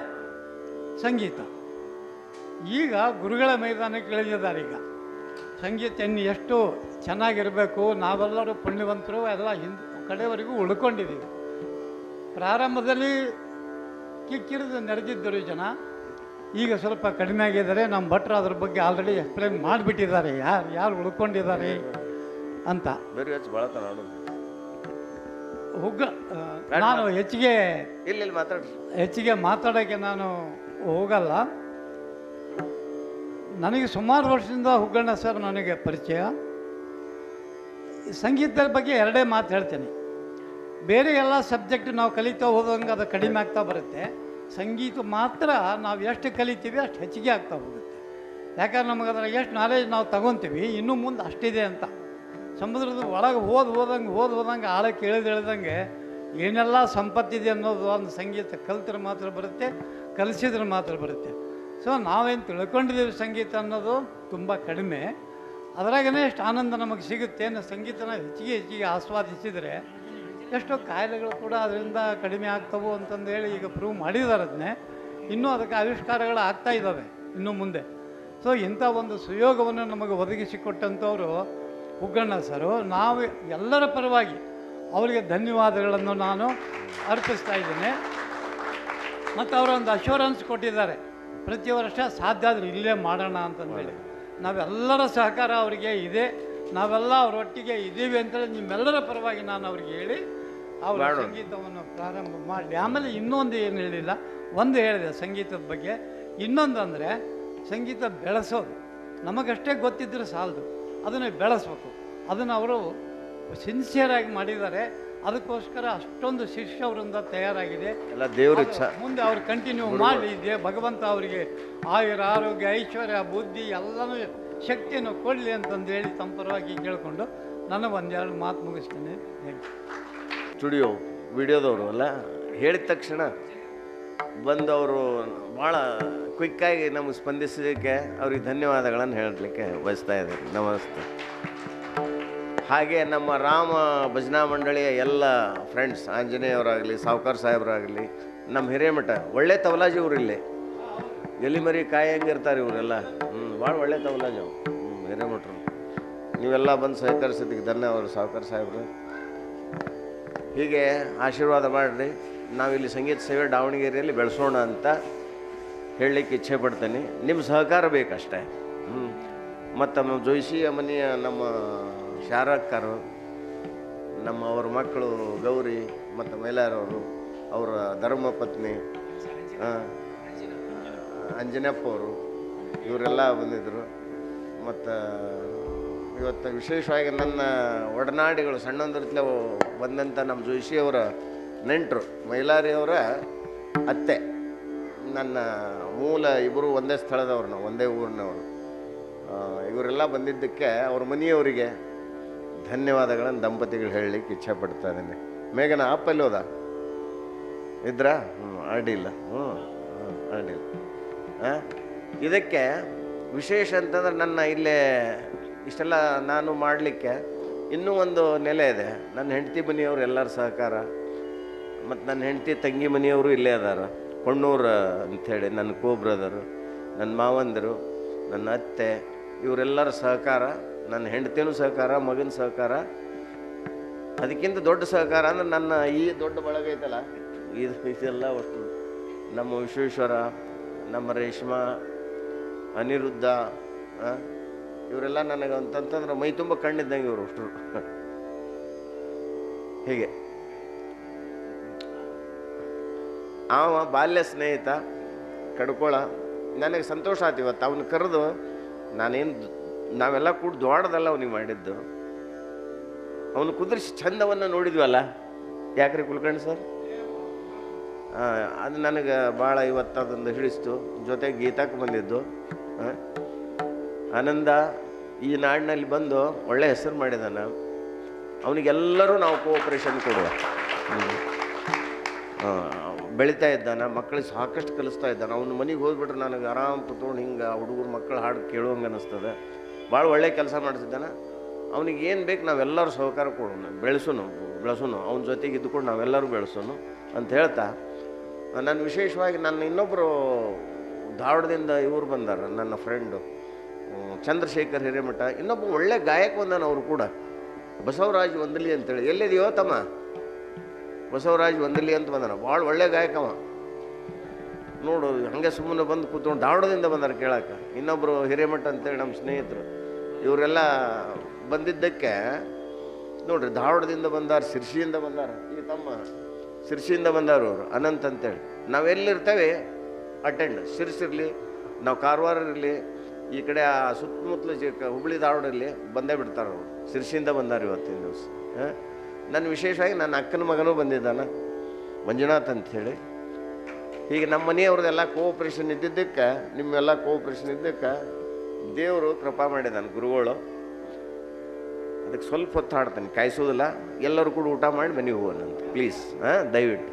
ಸಂಗೀತ. ಈಗ ಗುರುಗಳ ಮೈದಾನಕ್ಕೆ ಇಳಿದಿದ್ದಾರೆ. ಈಗ ಸಂಗೀತ ಇನ್ನು ಎಷ್ಟು ಚೆನ್ನಾಗಿರಬೇಕು, ನಾವೆಲ್ಲರೂ ಪುಣ್ಯವಂತರು ಎಲ್ಲ ಕಡೆವರೆಗೂ ಉಳ್ಕೊಂಡಿದ್ದೀವಿ. ಪ್ರಾರಂಭದಲ್ಲಿ ಕಿಕ್ಕಿರಿದು ನೆರೆದಿದ್ದರು ಜನ, ಈಗ ಸ್ವಲ್ಪ ಕಡಿಮೆ ಆಗಿದ್ದಾರೆ. ನಮ್ಮ ಭಟ್ರು ಅದ್ರ ಬಗ್ಗೆ ಆಲ್ರೆಡಿ ಎಕ್ಸ್ಪ್ಲೇನ್ ಮಾಡಿಬಿಟ್ಟಿದ್ದಾರೆ ಯಾರು ಉಳ್ಕೊಂಡಿದ್ದಾರೆ ಅಂತ. ನಾನು ಹೆಚ್ಚಿಗೆ ಮಾತಾಡೋಕ್ಕೆ ನಾನು ಹೋಗಲ್ಲ. ನನಗೆ ಸುಮಾರು ವರ್ಷದಿಂದ ಹುಗ್ಗಣ್ಣ ಸರ್ ನನಗೆ ಪರಿಚಯ. ಸಂಗೀತದ ಬಗ್ಗೆ ಎರಡೇ ಮಾತು ಹೇಳ್ತೇನೆ. ಬೇರೆ ಎಲ್ಲ ಸಬ್ಜೆಕ್ಟ್ ನಾವು ಕಲಿತಾ ಹೋದಂಗೆ ಅದು ಕಡಿಮೆ ಆಗ್ತಾ ಬರುತ್ತೆ. ಸಂಗೀತ ಮಾತ್ರ ನಾವು ಎಷ್ಟು ಕಲಿತೀವಿ ಅಷ್ಟು ಹೆಚ್ಚಿಗೆ ಆಗ್ತಾ ಹೋಗುತ್ತೆ. ಯಾಕಂದ್ರೆ ನಮಗೆ ಅದರ ಎಷ್ಟು ನಾಲೆಜ್ ನಾವು ತಗೊತೀವಿ ಇನ್ನೂ ಮುಂದೆ ಅಷ್ಟಿದೆ ಅಂತ. ಸಮುದ್ರದ ಒಳಗೆ ಹೋದಂಗೆ ಆಳಕ್ಕೆ ಇಳಿದಂಗೆ ಏನೆಲ್ಲ ಸಂಪತ್ತಿದೆ ಅನ್ನೋದು ಒಂದು ಸಂಗೀತ ಕಲ್ತ್ರೆ ಮಾತ್ರ ಬರುತ್ತೆ, ಕಲಿಸಿದ್ರೆ ಮಾತ್ರ ಬರುತ್ತೆ. ಸೊ ನಾವೇನು ತಿಳ್ಕೊಂಡಿದ್ದೀವಿ ಸಂಗೀತ ಅನ್ನೋದು ತುಂಬ ಕಡಿಮೆ. ಅದರಾಗೇ ಎಷ್ಟು ಆನಂದ ನಮಗೆ ಸಿಗುತ್ತೆ. ಸಂಗೀತನ ಹೆಚ್ಚಿಗೆ ಆಸ್ವಾದಿಸಿದರೆ ಎಷ್ಟೋ ಕಾಯಿಲೆಗಳು ಕೂಡ ಅದರಿಂದ ಕಡಿಮೆ ಆಗ್ತವೆ ಅಂತಂದೇಳಿ ಈಗ ಪ್ರೂವ್ ಮಾಡಿದ್ದಾರೆ. ಅದನ್ನೇ ಇನ್ನೂ ಅದಕ್ಕೆ ಆವಿಷ್ಕಾರಗಳು ಆಗ್ತಾ ಇದ್ದಾವೆ ಇನ್ನು ಮುಂದೆ. ಸೊ ಇಂಥ ಒಂದು ಸುಯೋಗವನ್ನು ನಮಗೆ ಒದಗಿಸಿಕೊಟ್ಟಂಥವರು ಹುಗ್ಗಣ್ಣ ಸರು. ನಾವು ಎಲ್ಲರ ಪರವಾಗಿ ಅವರಿಗೆ ಧನ್ಯವಾದಗಳನ್ನು ನಾನು ಅರ್ಪಿಸ್ತಾ ಇದ್ದೇನೆ. ಮತ್ತು ಅವರೊಂದು ಅಶ್ಯೂರೆನ್ಸ್ ಕೊಟ್ಟಿದ್ದಾರೆ, ಪ್ರತಿ ವರ್ಷ ಸಾಧ್ಯ ಆದರೆ ಇಲ್ಲೇ ಮಾಡೋಣ ಅಂತಂದೇಳಿ. ನಾವೆಲ್ಲರ ಸಹಕಾರ ಅವರಿಗೆ ಇದೆ, ನಾವೆಲ್ಲ ಅವರೊಟ್ಟಿಗೆ ಇದ್ದೀವಿ ಅಂತೇಳಿ ನಿಮ್ಮೆಲ್ಲರ ಪರವಾಗಿ ನಾನು ಅವ್ರಿಗೆ ಹೇಳಿ ಅವರ ಸಂಗೀತವನ್ನು ಪ್ರಾರಂಭ ಮಾಡಿ. ಆಮೇಲೆ ಇನ್ನೊಂದು ಏನು ಹೇಳಿಲ್ಲ, ಒಂದು ಹೇಳಿದೆ ಸಂಗೀತದ ಬಗ್ಗೆ. ಇನ್ನೊಂದು ಅಂದರೆ ಸಂಗೀತ ಬೆಳೆಸೋದು. ನಮಗಷ್ಟೇ ಗೊತ್ತಿದ್ದರೆ ಸಾಲದು, ಅದನ್ನು ಬೆಳೆಸ್ಬೇಕು. ಅದನ್ನು ಅವರು ಸಿನ್ಸಿಯರಾಗಿ ಮಾಡಿದ್ದಾರೆ. ಅದಕ್ಕೋಸ್ಕರ ಅಷ್ಟೊಂದು ಶಿಷ್ಯವರಿಂದ ತಯಾರಾಗಿದೆ. ಎಲ್ಲ ದೇವ್ರ ಇಚ್ಛೆ, ಮುಂದೆ ಅವ್ರು ಕಂಟಿನ್ಯೂ ಮಾಡಲಿದೆ. ಭಗವಂತ ಅವರಿಗೆ ಆಯುರ, ಆರೋಗ್ಯ, ಐಶ್ವರ್ಯ, ಬುದ್ಧಿ ಎಲ್ಲನೂ ಶಕ್ತಿಯನ್ನು ಕೊಡಲಿ ಅಂತಂದೇಳಿ ತಮ್ಮ ಪರವಾಗಿ ಕೇಳಿಕೊಂಡು ನಾನು ಒಂದೆರಡು ಮಾತು ಮುಗಿಸ್ತೇನೆ. ಸ್ಟುಡಿಯೋ ವಿಡಿಯೋದವರು ಅಲ್ಲ, ಹೇಳಿದ ತಕ್ಷಣ ಬಂದು ಅವರು ಭಾಳ ಕ್ವಿಕ್ಕಾಗಿ ನಮಗೆ ಸ್ಪಂದಿಸಲಿಕ್ಕೆ ಅವ್ರಿಗೆ ಧನ್ಯವಾದಗಳನ್ನು ಹೇಳಲಿಕ್ಕೆ ಬಯಸ್ತಾ ಇದ್ದಾರೆ. ನಮಸ್ತೆ. ಹಾಗೆ ನಮ್ಮ ರಾಮ ಭಜನಾ ಮಂಡಳಿಯ ಎಲ್ಲ ಫ್ರೆಂಡ್ಸ್, ಆಂಜನೇಯವರಾಗಲಿ, ಸಾವ್ಕಾರ್ ಸಾಹೇಬರಾಗಲಿ, ನಮ್ಮ ಹಿರೇಮಠ ಒಳ್ಳೆ ತವಲಾಜಿ ಇವರು. ಇಲ್ಲಿ ಎಲಿಮರಿ ಕಾಯಿ ಹೆಂಗಿರ್ತಾರೆ ಇವರೆಲ್ಲ. ಭಾಳ ಒಳ್ಳೆ ತವಲಾಜಿ ಅವರು ಹಿರೇಮಠರು. ನೀವೆಲ್ಲ ಬಂದು ಸಹಕರಿಸಿದ್ದಕ್ಕೆ ಧನ್ಯವಾದ ಸಾವ್ಕಾರ್ ಸಾಹೇಬ್ರು. ಹೀಗೆ ಆಶೀರ್ವಾದ ಮಾಡಿರಿ. ನಾವಿಲ್ಲಿ ಸಂಗೀತ ಸೇವೆ ದಾವಣಗೆರೆಯಲ್ಲಿ ಬೆಳೆಸೋಣ ಅಂತ ಹೇಳಲಿಕ್ಕೆ ಇಚ್ಛೆ ಪಡ್ತೇನೆ. ನಿಮ್ಮ ಸಹಕಾರ ಬೇಕಷ್ಟೇ. ಮತ್ತು ನಮ್ಮ ಜೋಯಿಸಿ ಮನೆಯ ನಮ್ಮ ಶಾರಕ್ಕರು, ಅವ್ರ ಮಕ್ಕಳು ಗೌರಿ ಮತ್ತು ಮೈಲಾರವರು, ಅವರ ಧರ್ಮಪತ್ನಿ ಅಂಜನಪ್ಪ ಅವರು, ಇವರೆಲ್ಲ ಬಂದಿದ್ದರು. ಮತ್ತು ಇವತ್ತು ವಿಶೇಷವಾಗಿ ನನ್ನ ಒಡನಾಡಿಗಳು ಸಣ್ಣಂದ್ರತ್ಲೆ ಬಂದಂಥ ನಮ್ಮ ಜೋಯಿಸಿಯವರ ನೆಂಟರು, ಮೈಲಾರಿಯವರ ಅತ್ತೆ, ನನ್ನ ಮೂಲ ಇಬ್ಬರು ಒಂದೇ ಸ್ಥಳದವ್ರು, ನಾವು ಒಂದೇ ಊರಿನವರು. ಇವರೆಲ್ಲ ಬಂದಿದ್ದಕ್ಕೆ ಅವ್ರ ಮನೆಯವರಿಗೆ ಧನ್ಯವಾದಗಳನ್ನು ದಂಪತಿಗಳು ಹೇಳಲಿಕ್ಕೆ ಇಚ್ಛೆ ಪಡ್ತಾ ಇದ್ದೀನಿ. ಮೇಘನ ಆಪಲ್ಲಿ ಹೋದ ಇದ್ರಾ? ಅಡ್ಡಿಲ್ಲ. ಅಡ್ಡಿಲ್ಲ. ಇದಕ್ಕೆ ವಿಶೇಷ ಅಂತಂದ್ರೆ ನನ್ನ ಇಲ್ಲೇ ಇಷ್ಟೆಲ್ಲ ನಾನು ಮಾಡಲಿಕ್ಕೆ ಇನ್ನೂ ಒಂದು ನೆಲೆ ಇದೆ. ನನ್ನ ಹೆಂಡತಿ ಮನೆಯವರು ಎಲ್ಲರ ಸಹಕಾರ, ಮತ್ತು ನನ್ನ ಹೆಂಡತಿ ತಂಗಿ ಮನೆಯವರು ಇಲ್ಲೇ ಅದಾರ, ಕೊಣ್ಣೂರು ಅಂಥೇಳಿ. ನನ್ನ ಬ್ರದರು, ನನ್ನ ಮಾವಂದರು, ನನ್ನ ಅತ್ತೆ, ಇವರೆಲ್ಲರ ಸಹಕಾರ, ನನ್ನ ಹೆಂಡತಿನೂ ಸಹಕಾರ, ಮಗನ ಸಹಕಾರ. ಅದಕ್ಕಿಂತ ದೊಡ್ಡ ಸಹಕಾರ ಅಂದ್ರೆ ನನ್ನ ಈ ದೊಡ್ಡ ಬಳಗ ಐತಲ್ಲ, ಇದೆಲ್ಲ ಒಟ್ಟು ನಮ್ಮ ವಿಶ್ವೇಶ್ವರ, ನಮ್ಮ ರೇಷ್ಮಾ, ಅನಿರುದ್ಧ, ಇವರೆಲ್ಲ ನನಗೆ ಅಂತಂತಂದ್ರೆ ಮೈ ತುಂಬ ಕಣ್ಣಿದ್ದಂಗೆ ಇವರು ಅಷ್ಟು. ಹೀಗೆ ಅವ ಬಾಲ್ಯ ಸ್ನೇಹಿತ ಕಡ್ಕೊಳ. ನನಗೆ ಸಂತೋಷ ಆಯ್ತು ಇವತ್ತು ಅವನು ಕರೆದು. ನಾವೆಲ್ಲ ಕೂಡ ದೊಡ್ಡದಲ್ಲ ಅವನಿಗೆ ಮಾಡಿದ್ದು. ಅವನು ಕುದುರಿಸಿ ಚಂದವನ್ನು ನೋಡಿದ್ವಲ್ಲ. ಯಾಕ್ರಿ ಕುಲಕರ್ಣಿ ಸರ್? ಅದು ನನಗೆ ಭಾಳ ಇವತ್ತು ಅದೊಂದು ಹಿಡಿಸ್ತು. ಜೊತೆಗೆ ಗೀತಕ್ಕೆ ಬಂದಿದ್ದು ಆನಂದ ಈ ನಾಡಿನಲ್ಲಿ ಬಂದು ಒಳ್ಳೆ ಹೆಸರು ಮಾಡಿದಾನ. ಅವನಿಗೆಲ್ಲರೂ ನಾವು ಕೋಆಪ್ರೇಷನ್ ಕೊಡುವ. ಬೆಳೀತಾ ಇದ್ದಾನ, ಮಕ್ಕಳಿಗೆ ಸಾಕಷ್ಟು ಕಲಿಸ್ತಾ ಇದ್ದಾನೆ. ಅವ್ನ ಮನೆಗೆ ಹೋಗ್ಬಿಟ್ರೆ ನನಗೆ ಆರಾಮ್ ಕೂತ್ಕೊಂಡು ಹಿಂಗೆ ಹುಡುಗರು ಮಕ್ಕಳು ಹಾಡು ಕೇಳುವಂಗೆ ಅನ್ನಿಸ್ತದೆ. ಭಾಳ ಒಳ್ಳೆ ಕೆಲಸ ಮಾಡಿಸಿದ್ದಾನೆ. ಅವನಿಗೆ ಏನು ಬೇಕು ನಾವೆಲ್ಲರೂ ಸಹಕಾರ ಕೊಡೋಣ, ಬೆಳೆಸೋನು. ಅವನ ಜೊತೆಗೆ ಇದ್ದುಕೊಂಡು ನಾವೆಲ್ಲರೂ ಬೆಳೆಸೋನು ಅಂತ ಹೇಳ್ತಾ, ನಾನು ವಿಶೇಷವಾಗಿ ನನ್ನ ಇನ್ನೊಬ್ಬರು ಧಾರವಾಡದಿಂದ ಇವ್ರು ಬಂದಾರ, ನನ್ನ ಫ್ರೆಂಡು ಚಂದ್ರಶೇಖರ್ ಹಿರೇಮಠ. ಇನ್ನೊಬ್ಬ ಒಳ್ಳೆ ಗಾಯಕ ಬಂದಾನ ಅವರು ಕೂಡ, ಬಸವರಾಜ್ ವಂದಲಿ ಅಂತೇಳಿ. ಎಲ್ಲಿದೆಯೋ ತಮ್ಮ? ಬಸವರಾಜ್ ವಂದಲಿ ಅಂತ ಬಂದಾನ, ಭಾಳ ಒಳ್ಳೆ ಗಾಯಕವ ನೋಡು. ಹಾಗೆ ಸುಮ್ಮನೆ ಬಂದು ಕೂತ್ಕೊಂಡು ಧಾರವಾಡದಿಂದ ಬಂದಾರ ಕೇಳಕ್ಕೆ. ಇನ್ನೊಬ್ಬರು ಹಿರೇಮಠ ಅಂತೇಳಿ ನಮ್ಮ ಸ್ನೇಹಿತರು. ಇವರೆಲ್ಲ ಬಂದಿದ್ದಕ್ಕೆ ನೋಡ್ರಿ, ಧಾರವಾಡದಿಂದ ಬಂದಾರ, ಶಿರ್ಸಿಯಿಂದ ಬಂದಾರ. ಈ ತಮ್ಮ ಶಿರ್ಸಿಯಿಂದ ಬಂದಾರ ಅವರು, ಅನಂತ್ ಅಂತೇಳಿ. ನಾವೆಲ್ಲಿರ್ತೇವೆ ಅಟೆಂಡ್, ಶಿರ್ಸಿರ್ಲಿ, ನಾವು ಕಾರವಾರ ಇರಲಿ, ಈ ಕಡೆ ಆ ಸುತ್ತಮುತ್ತಲು ಹುಬ್ಳಿ ಧಾರವಾಡ ಇರಲಿ, ಬಂದೇ ಬಿಡ್ತಾರೆ ಅವರು. ಶಿರ್ಸಿಯಿಂದ ಬಂದಾರ ಇವತ್ತಿನ ದಿವಸ. ನನ್ನ ವಿಶೇಷವಾಗಿ ನನ್ನ ಅಕ್ಕನ ಮಗನೂ ಬಂದಿದ್ದಾನ, ಮಂಜುನಾಥ್ ಅಂಥೇಳಿ. ಹೀಗೆ ನಮ್ಮ ಮನೆಯವ್ರದ್ದೆಲ್ಲ ಕೋಆಪ್ರೇಷನ್ ಇದ್ದಿದ್ದಕ್ಕೆ, ನಿಮ್ಮೆಲ್ಲ ಕೋಆಪ್ರೇಷನ್ ಇದ್ದಕ್ಕೆ ದೇವರು ಕೃಪಾ ಮಾಡಿದ್ದಾನೆ, ಗುರುಗಳು. ಅದಕ್ಕೆ ಸ್ವಲ್ಪ ಹೊತ್ತು ಹಾಡ್ತಾನೆ, ಕಾಯಿಸೋದಿಲ್ಲ. ಎಲ್ಲರೂ ಕೂಡ ಊಟ ಮಾಡಿ ಮನೆಗೆ ಹೋಗೋಣಂತ ಪ್ಲೀಸ್, ದಯವಿಟ್ಟು.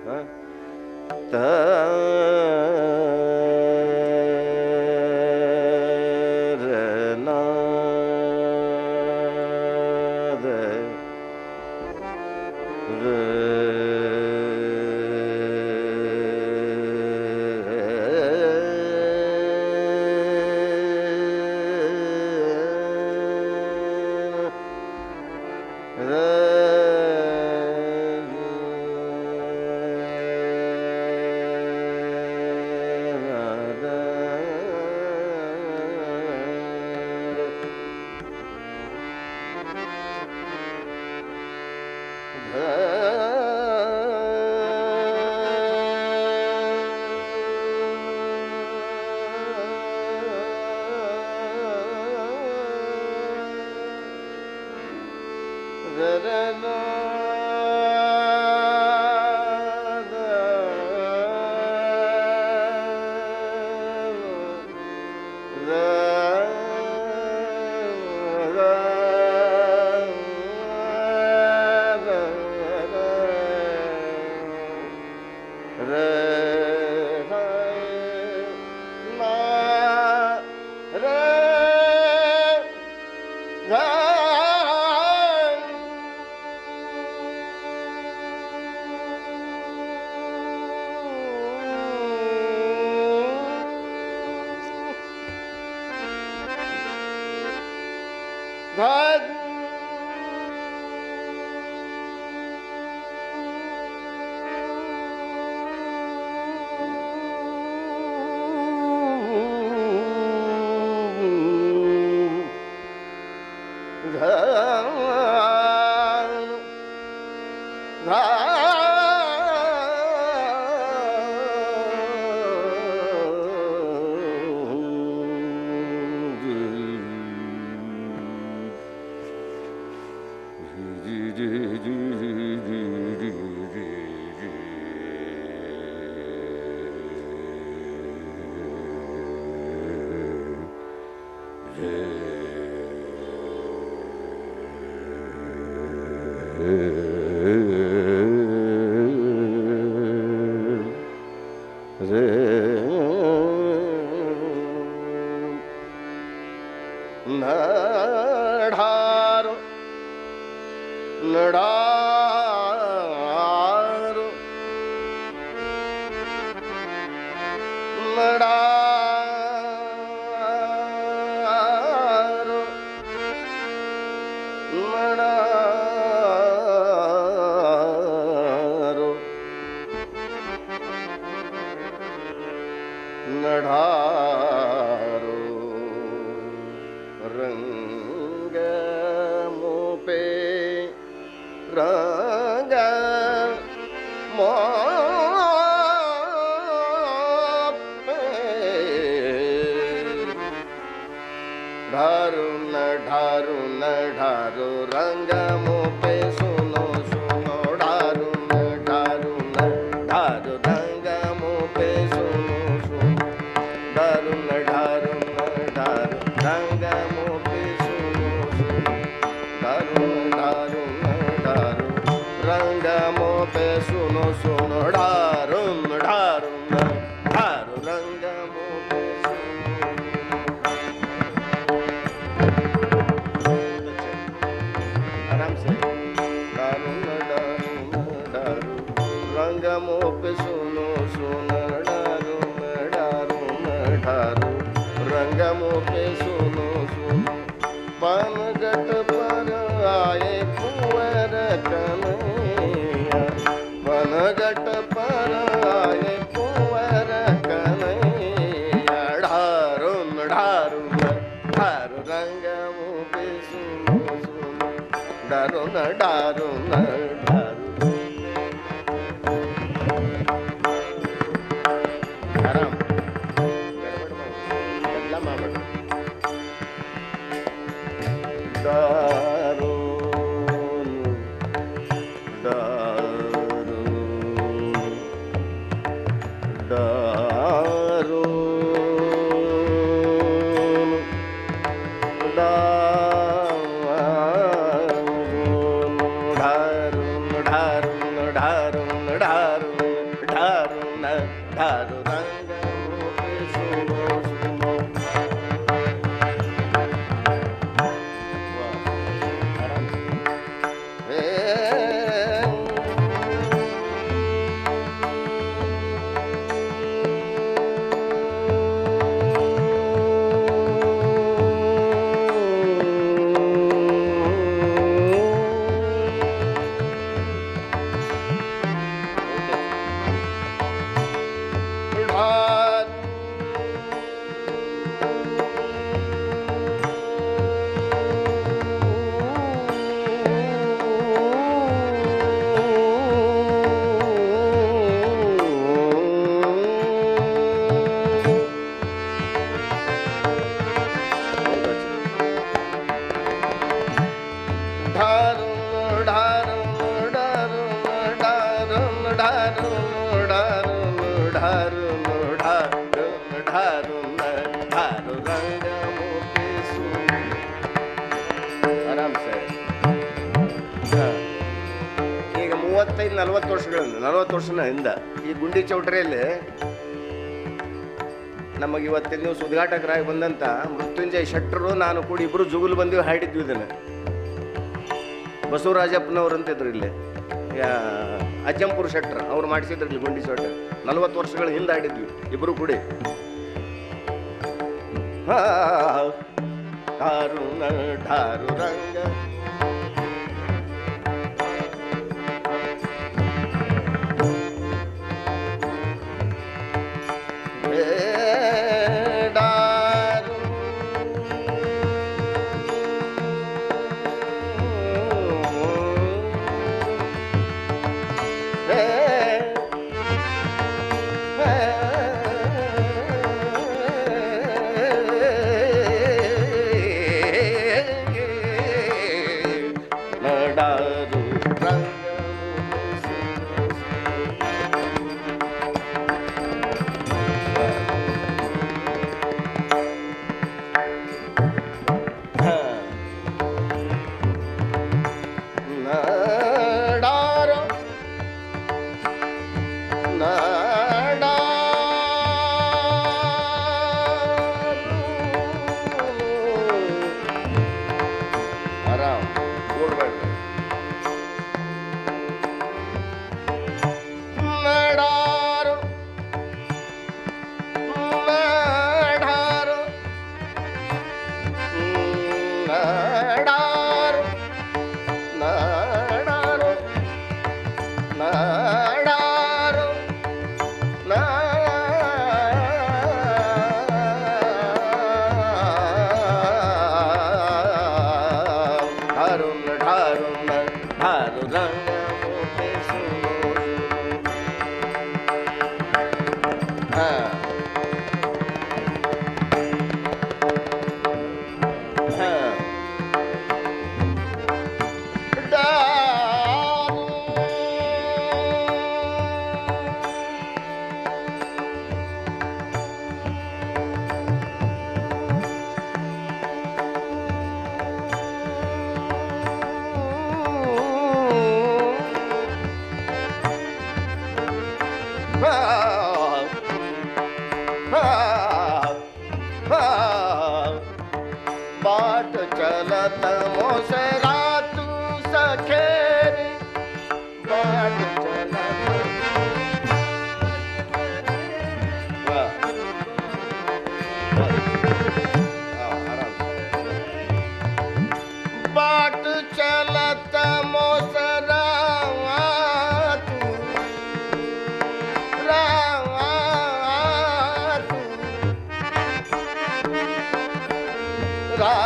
ನಡಾರು ನಡಾರು ನಡಾರು ನಡಾರು ನಡಾರು ರಂಗ ಮೋಪೆ ರಂಗ ಮೋಪೆ ಢಾರು ನಢಾರು ನಢಾರು ರಂಗ ಮೋಪೆ ಸುನೋ ಸುನೋ ಢಾರು ನಢಾರು ನಢಾರು ರಂಗ ಮೋಪೆ ಸುನೋ ಸುನೋ ಢಾರು ನಢಾರು ನಢಾರು ರಂಗ ಮೋಪೆ ಸುನೋ ಸುನೋ ಢಾರು ನಢಾರು ನಢಾರು ರಂಗ ಮೋಪೆ ಸುನೋ ಸುನೋ ಢಾರು ನಢಾರು ನಢಾರು ರಂಗ ಮೋಪೆ आराम से डारू न डारू रंग मोप सुनो सुन डारू न डारू न डारू ನಡಾರು ನಡಾರು ಆರಾಮ್ ಎಲ್ಲ ಮಾಡಬೇಡ ದಾರು ದಾರು ದಾರು ಈಗ 35-40 ವರ್ಷಗಳಿಂದ 40 ವರ್ಷದ ಹಿಂದ ಈ ಗುಂಡಿ ಚೌಟ್ರಿಯಲ್ಲಿ ನಮಗೆ ಇವತ್ತಿನ ದಿವಸ ಉದ್ಘಾಟಕರಾಗಿ ಬಂದಂತ ಮೃತ್ಯುಂಜಯ ಶೆಟ್ಟರು ನಾನು ಕೂಡ ಇಬ್ರು ಜುಗುಲು ಬಂದಿವಿ ಹಾಡಿದ್ವಿ ಇದನ್ನು. ಬಸವರಾಜಪ್ಪನವ್ರು ಅಂತಿದ್ರು ಇಲ್ಲಿ ಅಜ್ಜಂಪುರ ಶೆಟ್ಟರ್ ಅವ್ರು ಮಾಡಿಸಿದ್ರು ಇಲ್ಲಿ ಗುಂಡಿ ಚೌಟ್ರಿ 40 ವರ್ಷಗಳ ಹಿಂದೆ ಹಾಡಿದ್ವಿ ಇಬ್ರು ಕೂಡಿ. ಢಾರು ಢಾರು ರಂಗ बाट चलत मोसरा तू सखेरी बाट चलत बाट चलत मोसरा रा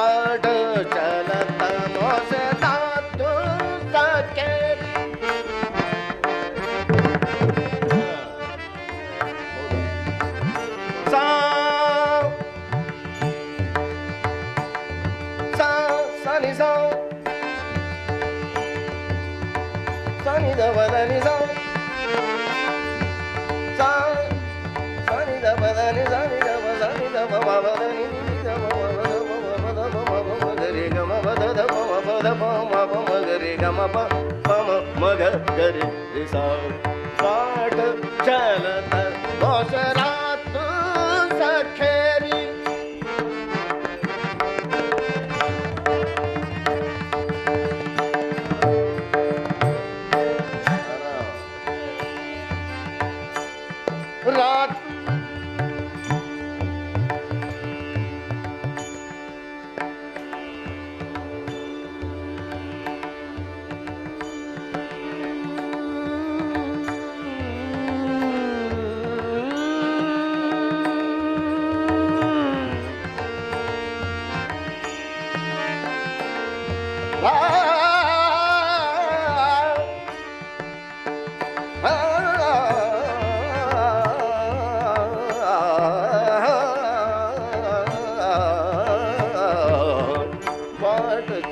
ಪಾಠ ಚಲತ ಮೊಸದಾತು ಸಖೇರಿ. ಸಾ ಸಾ ಸನಿ ಸಾ ಸನಿ the ಬದನಿ saw saw Sunny the ಬದನಿ Sunny the ಬದನಿ the ಬದನಿ the ಮಗರಿ ಗಮ ಬದ ದ ಬದ ಮ ಮಗರಿ ಗಮ ಪ ಮಗರಿ ಸಾ ಪಾಠ ಚಲತ ಮೊಸರಾತು ಸಖೇರಿ. रात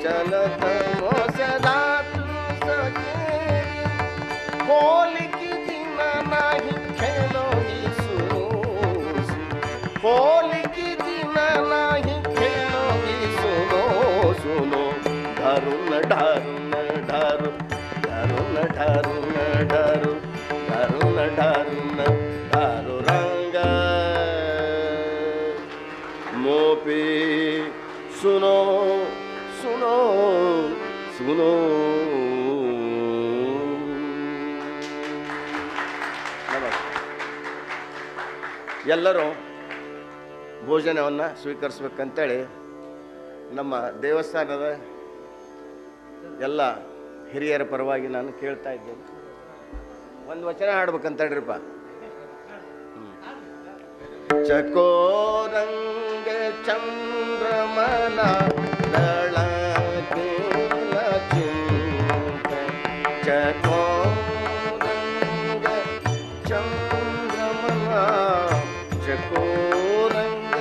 चलत मोसदातु सखेरी. खोल की दिन नाही खेलोगी सुनो, खोल की दिन नाही खेलोगी सुनो सुनो. ढारुन ढारुन ढारु ढारुन ढारुन ढारु ढारुन ढारुन ढारु रंग मोपी सुनो सुनो सुनो. ಎಲ್ಲರೂ ಭೋಜನವನ್ನು ಸ್ವೀಕರಿಸ್ಬೇಕಂತೇಳಿ ನಮ್ಮ ದೇವಸ್ಥಾನದ ಎಲ್ಲ ಹಿರಿಯರ ಪರವಾಗಿ ನಾನು ಕೇಳ್ತಾ ಇದ್ದೇನೆ. ಒಂದು ವಚನ ಹಾಡ್ಬೇಕಂತೇಳ್ರಿಪ್ಪ. ಚಕೋರಂಗ ಚಂದ್ರಮನ ದಳಕೇಲ ಚಿಂತ. ಚಕೋರಂಗ ಚಂದ್ರಮನ ಚಕೋರಂಗ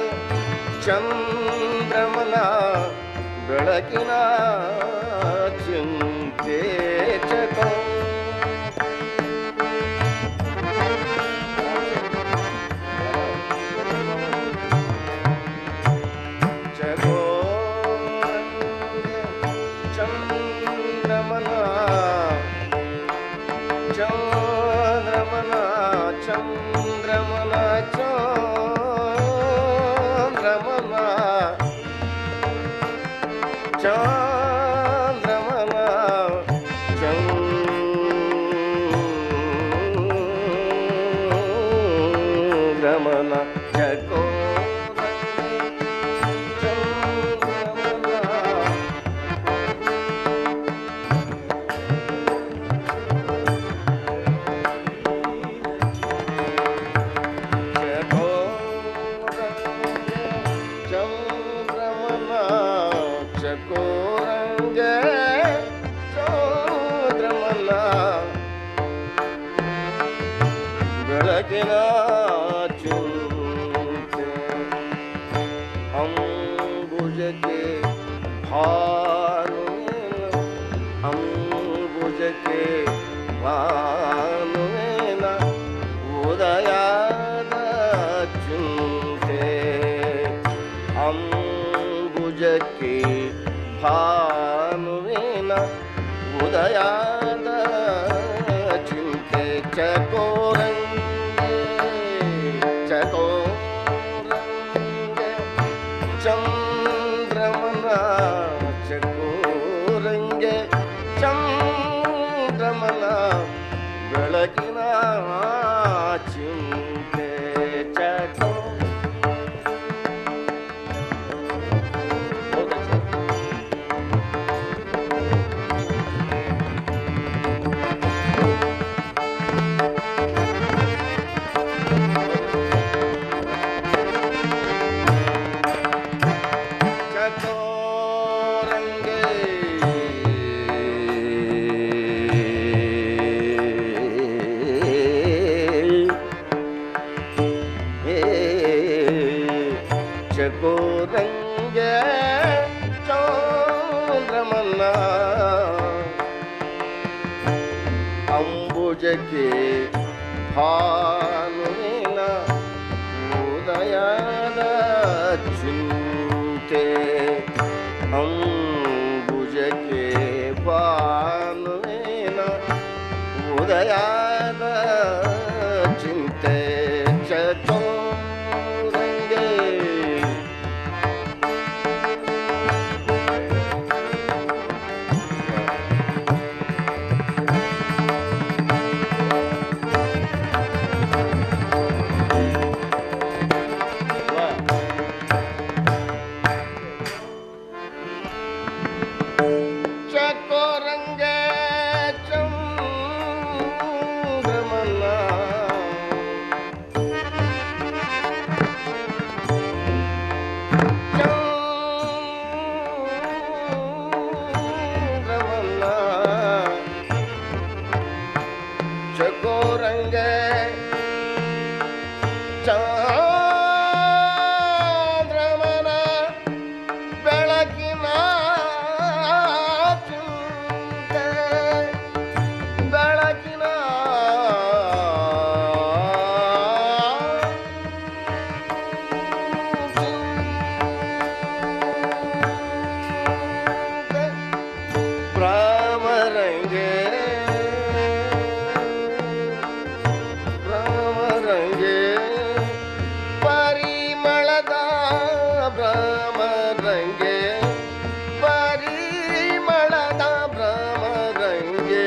ಚಂದ್ರಮನ ಬೆಳಕಿನ ಚಿಂತೆ. ಚಕೋ ಚಂದ್ರಮನ ಚಂದ್ರಮನ ಚಂದ್ರಮನ ಚಂದ್ರಮನ ಚಂದ್ರಮನ ಚಂದ್ರಮನ ಚಕೋ ಚಕೋರಂಗ ಚಂದ್ರಮನ ಬೆಳಕಿನ ಚಿಂತೆ. ಅಂಬುಜಕ್ಕೆ ಭಾನುವೇನ ಅಂಬುಜಕ್ಕೆ ಭಾನುವೇನ ಉದಯದ ಚಿಂತೆ. ಅಂಬುಜಕ್ಕೆ ಭಾನುವೇನ ಉದಯದ ಚಿಂತೆ. ಚಕೋರಂಗ ಚಕೋರಂಗ ಚಂದ್ರಮನ ಚಕೋರಂಗ ಚಂದ್ರಮನ ಬೆಳಕಿನ ಚಿಂತೆ. ಚಕೋ ಚಕೋರಂಗ ಅಂಬುಜಕ್ಕೆ ಭಾನುವಿನ ಉದಯದ ಚಿಂತೆ ಅಂಬುಜಕ್ಕೆ ಭಾನುವಿನ ಉದಯದ ಚಿಂತೆ ಚಚೋರಂಗೆ ಚಕೋರಂಗೆ ಚಂದ್ರಮಲ್ಲ ಚಂದ್ರಮಲ್ಲ ಚಕೋರಂಗೆ ಚಂದ್ರಮನ ಬೆಳಕಿನ ಚಿಂತೆ ಬೆಳಕಿನ ಚಿಂತೆ ಭ್ರಮರಂಗೆ ಭ್ರಮರಂಗೆ ಪರಿಮಳದ ಭ್ರಮರಂಗೆ ಪರಿಮಳದ ಭ್ರಮರಂಗೆ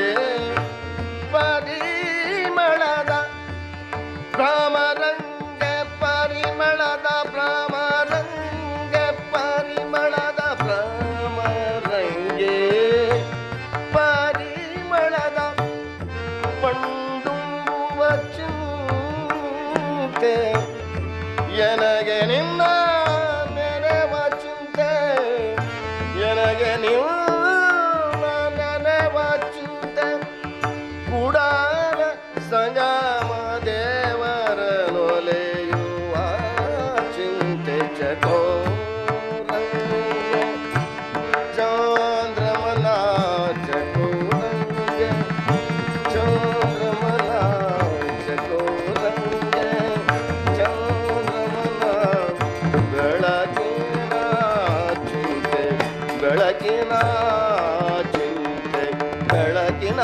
ಪರಿಮಳದ ಭ್ರಮರಂಗೆ ಪರಿಮಳದ ಭ್ರಮರಂಗೆ ಪರಿಮಳದ ಭ್ರಮರಂಗೆ ಪರಿಮಳದ ಪಂಡುಂಬುವ ಚಿಂತೆ ಎನಗೆ ನಿನ್ನ ನೆನೆವ ಚಿಂತೆ ಎನಗೆ ನಿನ್ನ ನೆನೆವ ಚಿಂತೆ ಕೂಡಲ ಸಂಗಮ ದೇವರ ನೊಲೆಯುವ ಚಿಂತೆ ಚಕೋರಂಗೆ ಚಂದ್ರಮನ ಚಕೋರಂಗೆ ಚಂದ್ರಮನ ಚಕೋರಂಗೆ ಚಂದ್ರಮನ ಬೆಳಕಿನ ಚಿಂತೆ ಬೆಳಕಿನ ಚಿಂತೆ ಬೆಳಕಿನ